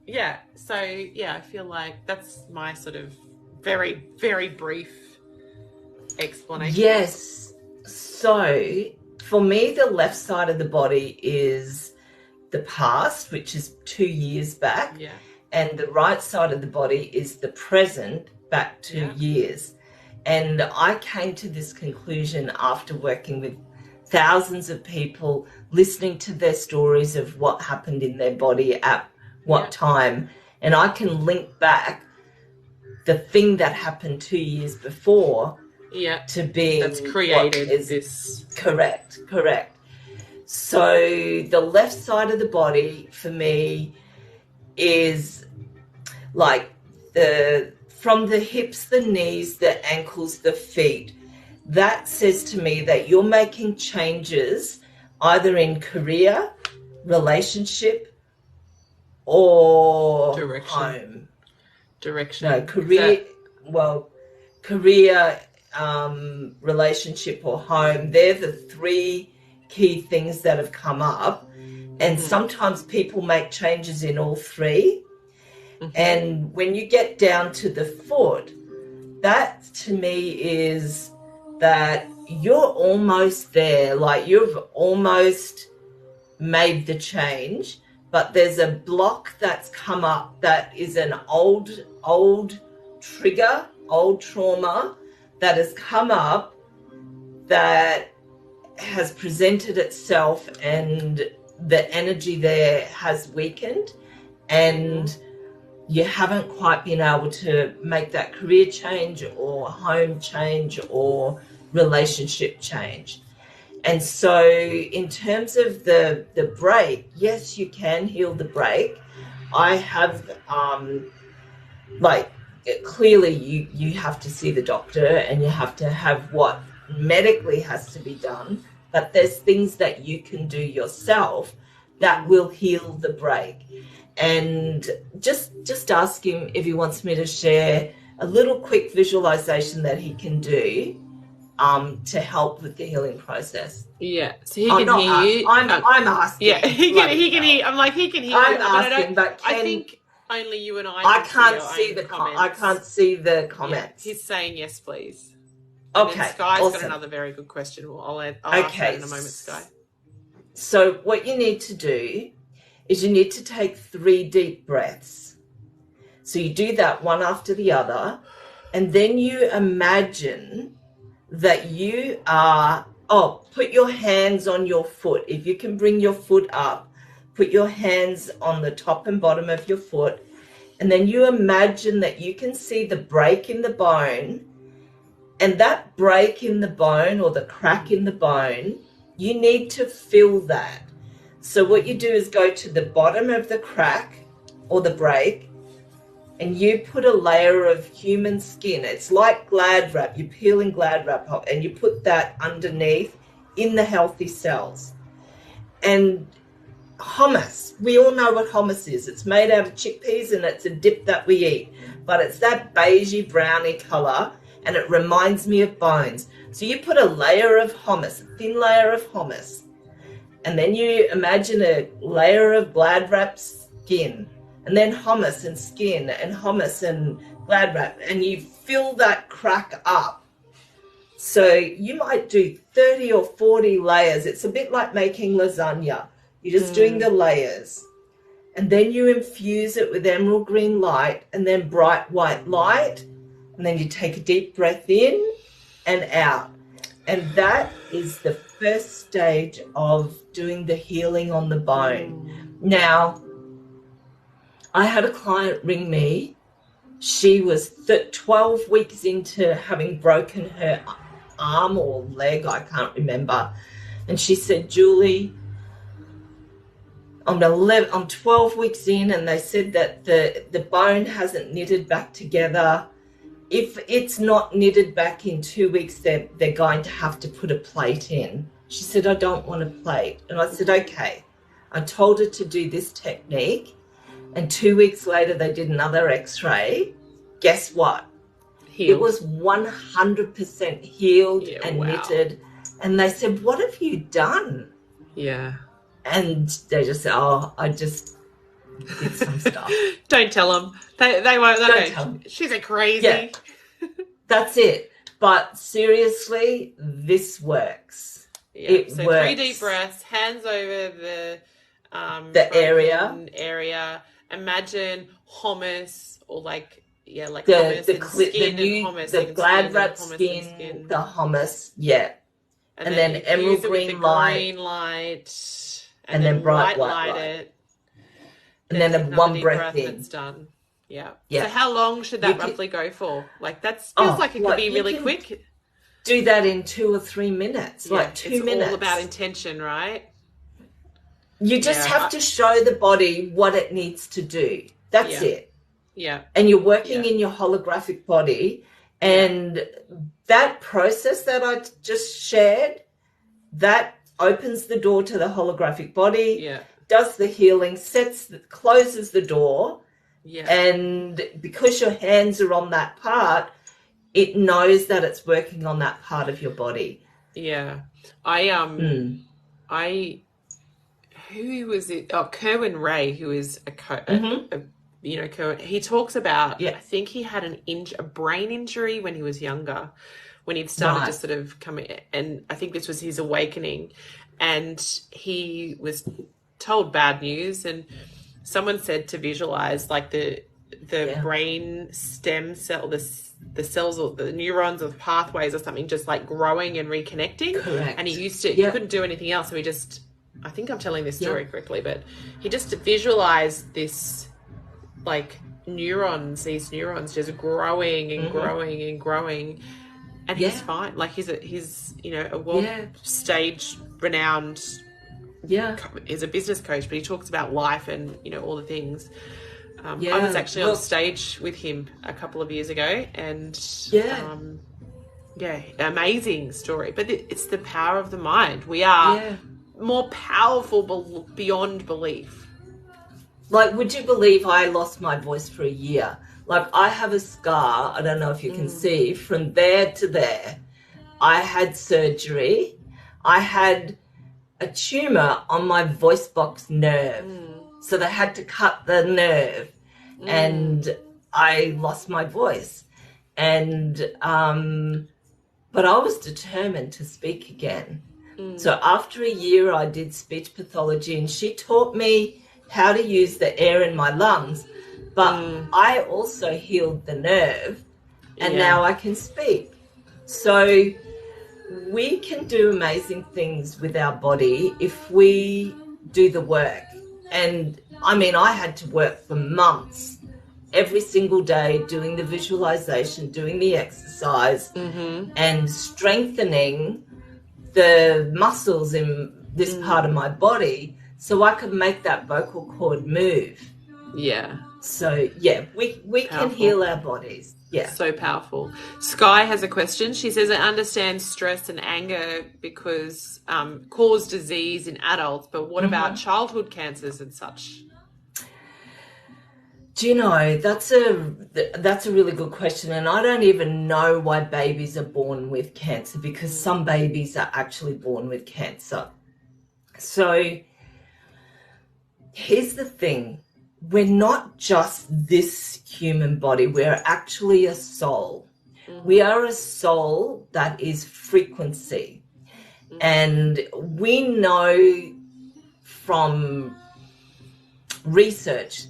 Yeah. So, yeah, I feel like that's my sort of very, very brief explanation. Yes. So, for me, the left side of the body is the past, which is 2 years back. Yeah. And the right side of the body is the present, back 2 years. And I came to this conclusion after working with thousands of people, listening to their stories of what happened in their body at what time. And I can link back the thing that happened 2 years before to being that's created this. Correct. So the left side of the body for me is like from the hips, the knees, the ankles, the feet. That says to me that you're making changes either in career, relationship, or home. Direction. No, career, career, relationship, or home. They're the three key things that have come up. And sometimes people make changes in all three. And when you get down to the foot, that to me is that you're almost there, like you've almost made the change, but there's a block that's come up that is an old trigger, old trauma that has come up that has presented itself, and the energy there has weakened, and you haven't quite been able to make that career change or home change or relationship change. And so in terms of the break, yes, you can heal the break. I have, clearly you have to see the doctor and you have to have what medically has to be done, but there's things that you can do yourself that will heal the break. And just ask him if he wants me to share a little quick visualization that he can do to help with the healing process. Yeah, so he can hear you. I'm asking. Yeah, he can hear. I'm like, he can hear. I'm asking, but I think only you and I can't see the comments. I can't see the comments. Yeah, he's saying yes, please. Okay, and Sky's awesome. got another very good question. I'll ask that in a moment, Sky. So what you need to do is you need to take 3 deep breaths. So you do that one after the other, and then you imagine that you are, put your hands on your foot. If you can bring your foot up, put your hands on the top and bottom of your foot, and then you imagine that you can see the break in the bone, and that break in the bone or the crack in the bone, you need to feel that. So what you do is go to the bottom of the crack or the break, and you put a layer of human skin. It's like Glad wrap. You're peeling Glad wrap off, and you put that underneath in the healthy cells. And hummus, we all know what hummus is. It's made out of chickpeas, and it's a dip that we eat. But it's that beigey browny color, and it reminds me of bones. So you put a layer of hummus, a thin layer of hummus, and then you imagine a layer of Glad wrap skin, and then hummus and skin, and hummus and Glad wrap, and you fill that crack up So you might do 30 or 40 layers. It's a bit like making lasagna. You're just doing the layers. And then you infuse it with emerald green light and then bright white light. And then you take a deep breath in and out. And that is the first stage of doing the healing on the bone. Now, I had a client ring me. She was 12 weeks into having broken her arm or leg, I can't remember. And she said, Julie, I'm 12 weeks in, and they said that the bone hasn't knitted back together. If it's not knitted back in 2 weeks, they're going to have to put a plate in. She said, I don't want a plate. And I said, okay. I told her to do this technique. And 2 weeks later, they did another x-ray. Guess what? Healed. It was 100% healed and knitted. And they said, what have you done? Yeah. And they just said, oh, I just did some stuff. Don't tell them. They won't. Don't tell them. She's a crazy. Yeah. That's it. But seriously, this works. Yeah. It so works. 3 deep breaths, hands over the area. Imagine hummus or like hummus and skin and hummus. The glad wrap skin, the hummus, yeah. And then emerald green light. And then bright white light. It. And then one breath in. It's done. Yeah. Yeah. So how long should that roughly go for? Like that feels like it could be really quick. Do that in 2 or 3 minutes, like 2 minutes. It's all about intention, right? You just have to show the body what it needs to do. That's it. Yeah. And you're working in your holographic body. And that process that I just shared, that opens the door to the holographic body, does the healing, closes the door. Yeah. And because your hands are on that part, it knows that it's working on that part of your body. Yeah. Who was it? Oh, Kerwin Ray, who is Kerwin, he talks about, I think he had a brain injury when he was younger, when he'd started to sort of come in, and I think this was his awakening, and he was told bad news, and someone said to visualize like the brain stem cell, the cells or the neurons or the pathways or something just like growing and reconnecting. Correct. And he used to, he couldn't do anything else, so he just, I think I'm telling this story correctly, but he just visualized this like these neurons just growing and growing and growing, and he's fine. Like he's a world stage renowned is a business coach, but he talks about life and all the things. I was actually on stage with him a couple of years ago, and amazing story. But it's the power of the mind. We are more powerful beyond belief. Like, would you believe I lost my voice for a year? Like, I have a scar, I don't know if you can see, from there to there. I had surgery. I had a tumor on my voice box nerve. So they had to cut the nerve, and I lost my voice. And, but I was determined to speak again. So after a year, I did speech pathology, and she taught me how to use the air in my lungs, but I also healed the nerve, and now I can speak. So we can do amazing things with our body if we do the work. And I mean, I had to work for months, every single day, doing the visualization, doing the exercise, and strengthening the muscles in this part of my body, so I could make that vocal cord move. Yeah. So, we can heal our bodies. Yeah. So powerful. Sky has a question. She says, I understand stress and anger because cause disease in adults, but what about childhood cancers and such? Do you know, that's a really good question, and I don't even know why babies are born with cancer, because some babies are actually born with cancer. So here's the thing. We're not just this human body. We're actually a soul. We are a soul that is frequency. And we know from research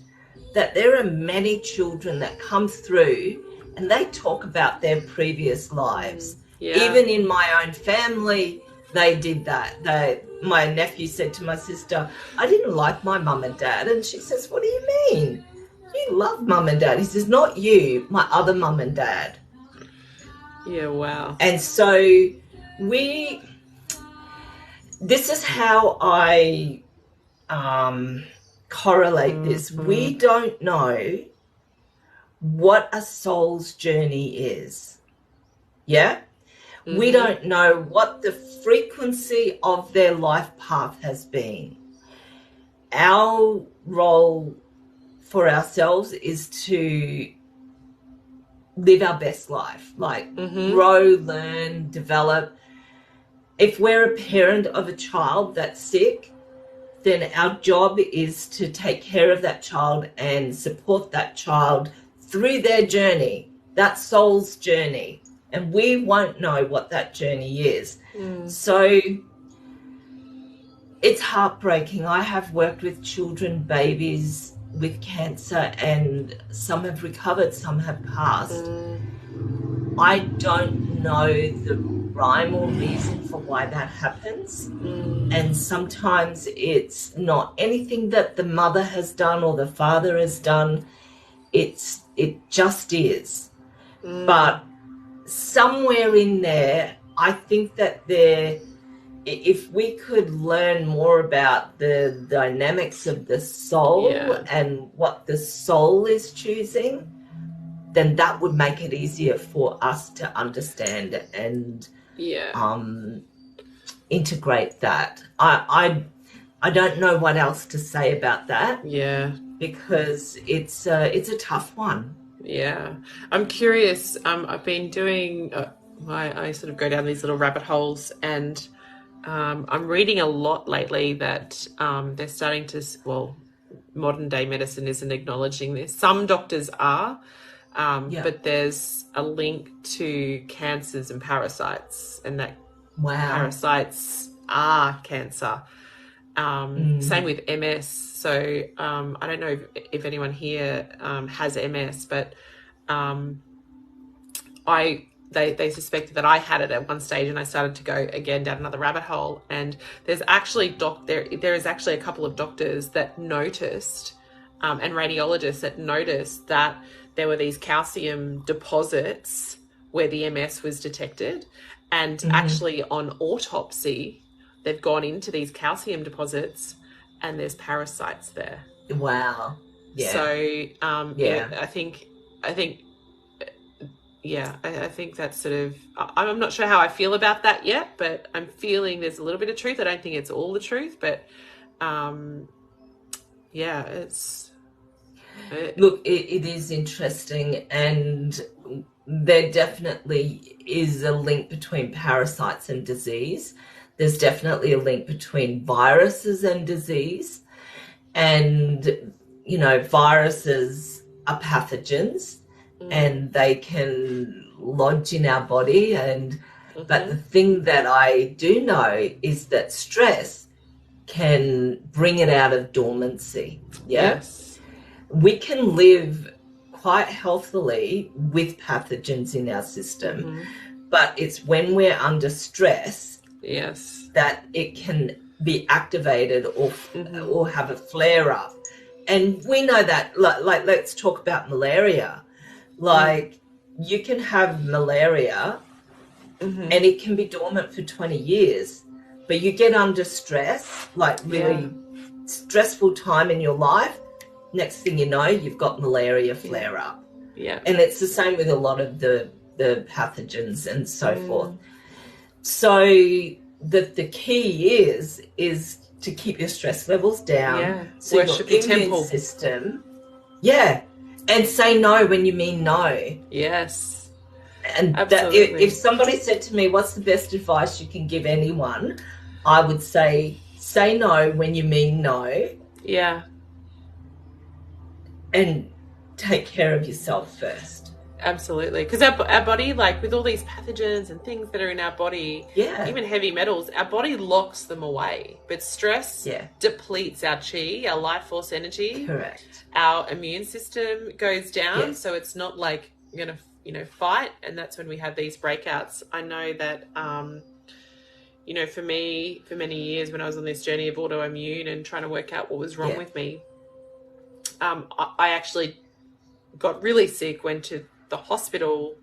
that there are many children that come through and they talk about their previous lives. Even in my own family, they did that. My nephew said to my sister, I didn't like my mum and dad. And she says, what do you mean? You love mum and dad. He says, not you, my other mum and dad. Yeah, wow. And so this is how I correlate this. We don't know what a soul's journey is. Yeah? We don't know what the frequency of their life path has been. Our role for ourselves is to live our best life, like grow, learn, develop. If we're a parent of a child that's sick, then our job is to take care of that child and support that child through their journey, that soul's journey. And we won't know what that journey is. So it's heartbreaking. I have worked with children, babies with cancer, and some have recovered, some have passed. I don't know the rhyme or reason for why that happens. And sometimes it's not anything that the mother has done or the father has done. It just is. But somewhere in there, I think that if we could learn more about the dynamics of the soul and what the soul is choosing, then that would make it easier for us to understand and integrate that. I don't know what else to say about that. Yeah. Because it's a tough one. Yeah. I'm curious. I've been doing, I sort of go down these little rabbit holes, and I'm reading a lot lately that they're starting to, well, modern day medicine isn't acknowledging this. Some doctors are, but there's a link to cancers and parasites, and that parasites are cancer. Same with MS. So I don't know if anyone here has MS, but they suspected that I had it at one stage, and I started to go again down another rabbit hole. And there's actually there is actually a couple of doctors that noticed, and radiologists that noticed that there were these calcium deposits where the MS was detected, and actually on autopsy, they've gone into these calcium deposits and there's parasites there. Wow. Yeah. So, I think that's sort of, I'm not sure how I feel about that yet, but I'm feeling there's a little bit of truth. I don't think it's all the truth, but look, it is interesting, and there definitely is a link between parasites and disease. There's definitely a link between viruses and disease. And, viruses are pathogens and they can lodge in our body. But the thing that I do know is that stress can bring it out of dormancy. Yeah? Yes. We can live quite healthily with pathogens in our system, but it's when we're under stress that it can be activated or have a flare up. And we know that, like let's talk about malaria. Like you can have malaria and it can be dormant for 20 years, but you get under stress, like really stressful time in your life. Next thing you know, you've got malaria flare up. Yeah. And it's the same with a lot of the pathogens and so forth. So the key is to keep your stress levels down. Yeah. So worship your immune system. Yeah. And say no when you mean no. Yes. And that if somebody said to me, what's the best advice you can give anyone? I would say no when you mean no. Yeah. And take care of yourself first. Absolutely. Because our body, like with all these pathogens and things that are in our body, even heavy metals, our body locks them away. But stress depletes our chi, our life force energy. Correct. Our immune system goes down. Yes. So it's not like you're going to, fight. And that's when we have these breakouts. I know that, for me, for many years when I was on this journey of autoimmune and trying to work out what was wrong with me, I actually got really sick, went to the hospital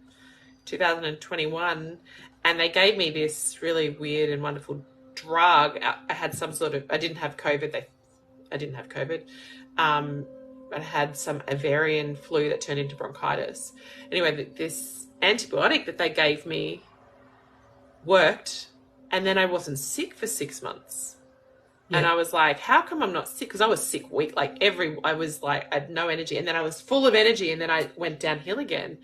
2021, and they gave me this really weird and wonderful drug. I had some sort of, I didn't have COVID. I didn't have COVID. I had some avian flu that turned into bronchitis. Anyway, this antibiotic that they gave me worked, and then I wasn't sick for 6 months. And I was like, how come I'm not sick? Because I was sick week. I had no energy. And then I was full of energy. And then I went downhill again.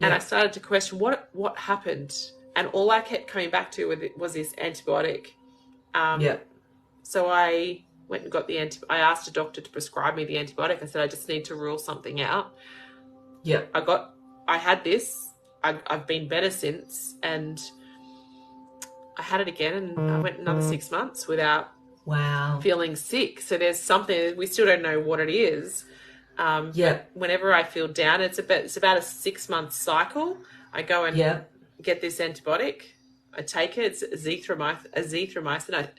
And I started to question what happened. And all I kept coming back to was this antibiotic. So I went and got I asked a doctor to prescribe me the antibiotic. I said, I just need to rule something out. Yeah. I had this. I've been better since. And I had it again. And I went another 6 months without feeling sick. So there's something, we still don't know what it is. But whenever I feel down, it's about a 6 month cycle. I go and get this antibiotic. I take it. It's azithromycin.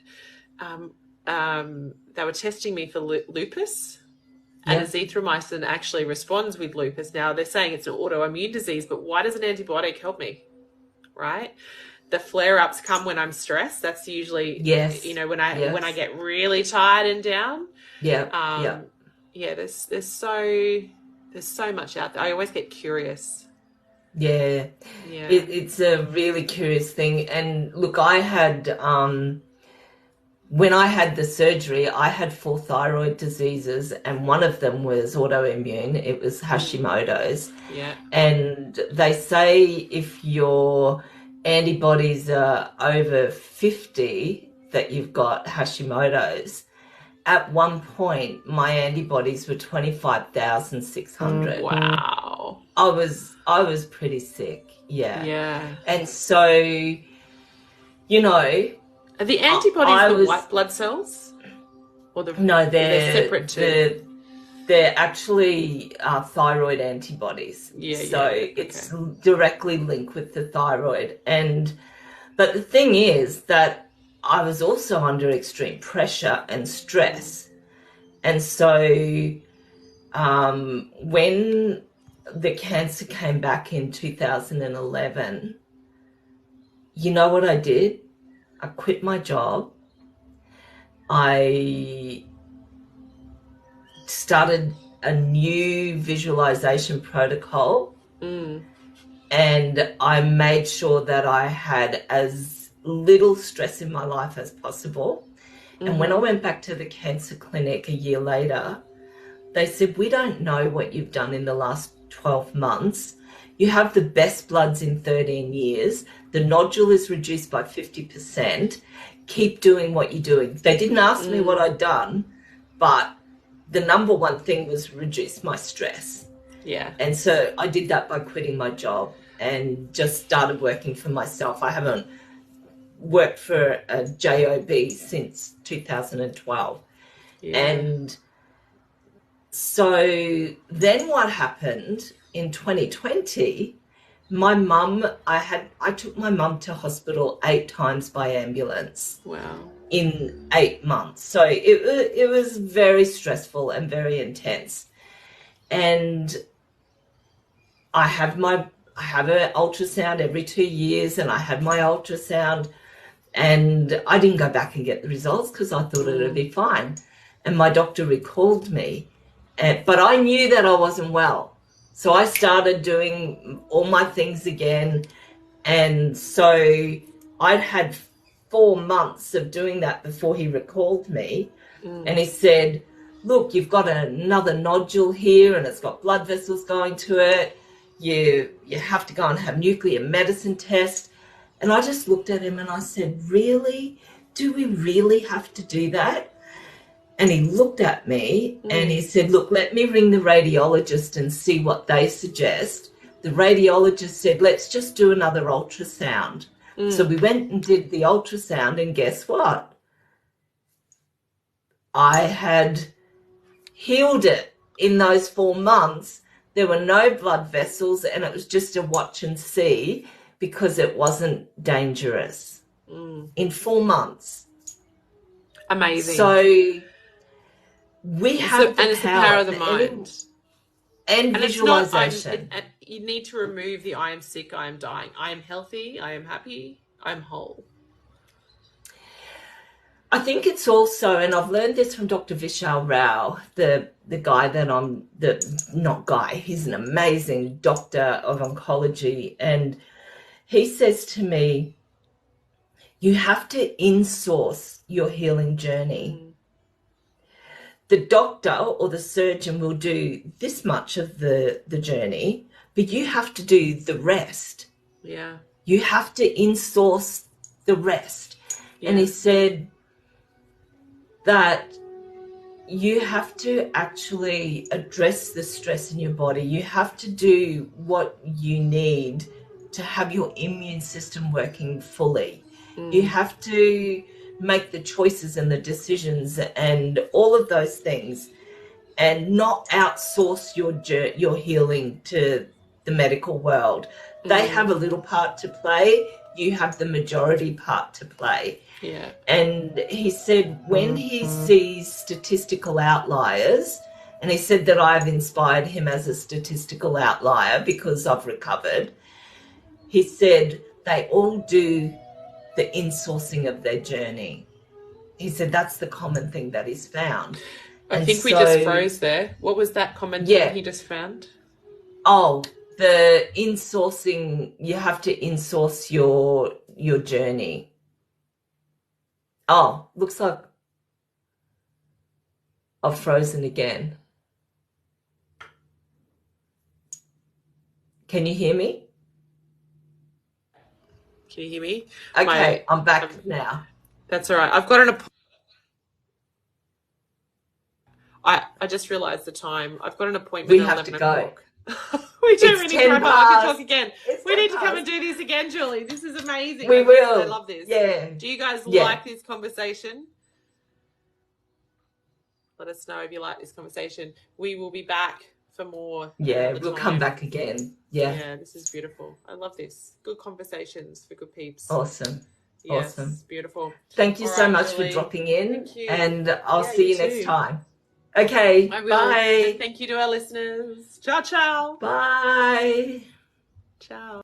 They were testing me for lupus, and azithromycin actually responds with lupus. Now they're saying it's an autoimmune disease, but why does an antibiotic help me? Right? The flare-ups come when I'm stressed. That's usually, when I get really tired and down. There's so much out there. I always get curious. It's a really curious thing. And look, I had when I had the surgery, I had 4 thyroid diseases, and one of them was autoimmune. It was Hashimoto's. And they say if your antibodies are over 50, that you've got Hashimoto's. At one point, my antibodies were 25,600. Wow. I was pretty sick. And so, are the antibodies the white blood cells? Or they're separate too? They're actually thyroid antibodies. It's directly linked with the thyroid. But the thing is that I was also under extreme pressure and stress. And so when the cancer came back in 2011, you know what I did? I quit my job. I started a new visualization protocol, and I made sure that I had as little stress in my life as possible. And when I went back to the cancer clinic a year later, they said, we don't know what you've done in the last 12 months. You have the best bloods in 13 years. The nodule is reduced by 50%. Keep doing what you're doing. They didn't ask me what I'd done, but the number one thing was reduce my stress. And so I did that by quitting my job and just started working for myself. I haven't worked for a job since 2012. And so then what happened in 2020, my mum, I took my mum to hospital 8 times by ambulance. Wow. In 8 months. So it was very stressful and very intense. And I have an ultrasound every 2 years, and I had my ultrasound, and I didn't go back and get the results because I thought it would be fine. And my doctor recalled me, but I knew that I wasn't well. So I started doing all my things again. And so I'd had 4 months of doing that before he recalled me. And he said, look, you've got another nodule here and it's got blood vessels going to it. You have to go and have nuclear medicine tests. And I just looked at him and I said, really? Do we really have to do that? And he looked at me and he said, look, let me ring the radiologist and see what they suggest. the radiologist said, let's just do another ultrasound. So we went and did the ultrasound, and guess what? I had healed it in those 4 months. There were no blood vessels, and it was just a watch and see because it wasn't dangerous in 4 months. Amazing. So we have and it's the power of the mind. And visualization. You need to remove the I am sick, I am dying. I am healthy, I am happy, I'm whole. I think it's also, and I've learned this from Dr. Vishal Rao, the guy he's an amazing doctor of oncology. And he says to me, you have to insource your healing journey. The doctor or the surgeon will do this much of the journey, but you have to do the rest. Yeah. You have to insource the rest. Yeah. And he said that you have to actually address the stress in your body. You have to do what you need to have your immune system working fully. You have to make the choices and the decisions and all of those things, and not outsource your healing to the medical world. They have a little part to play. You have the majority part to play. Yeah. And he said when he sees statistical outliers, and he said that I've inspired him as a statistical outlier because I've recovered, he said they all do the insourcing of their journey. He said that's the common thing that he's found. I think we just froze there. What was that common thing he just found? Oh, the insourcing, you have to insource your journey. Oh, looks like I've frozen again. Can you hear me? Can you hear me? Okay, I'm back now. That's all right. I've got an appointment. I just realised the time. I've got an appointment at 11 o'clock. We do. We need to wrap up. I can talk again. We need to come and do this again, Julie. This is amazing. We will. I love this. Yeah. Do you guys like this conversation? Let us know if you like this conversation. We will be back for more. Yeah, we'll come back again. Yeah. Yeah, this is beautiful. I love this. Good conversations for good peeps. Awesome. Yes, awesome. Beautiful. Thank you so much Julie. For dropping in. Thank you. And I'll see you next time. Okay. I will. Bye. And thank you to our listeners. Ciao, ciao. Bye. Ciao.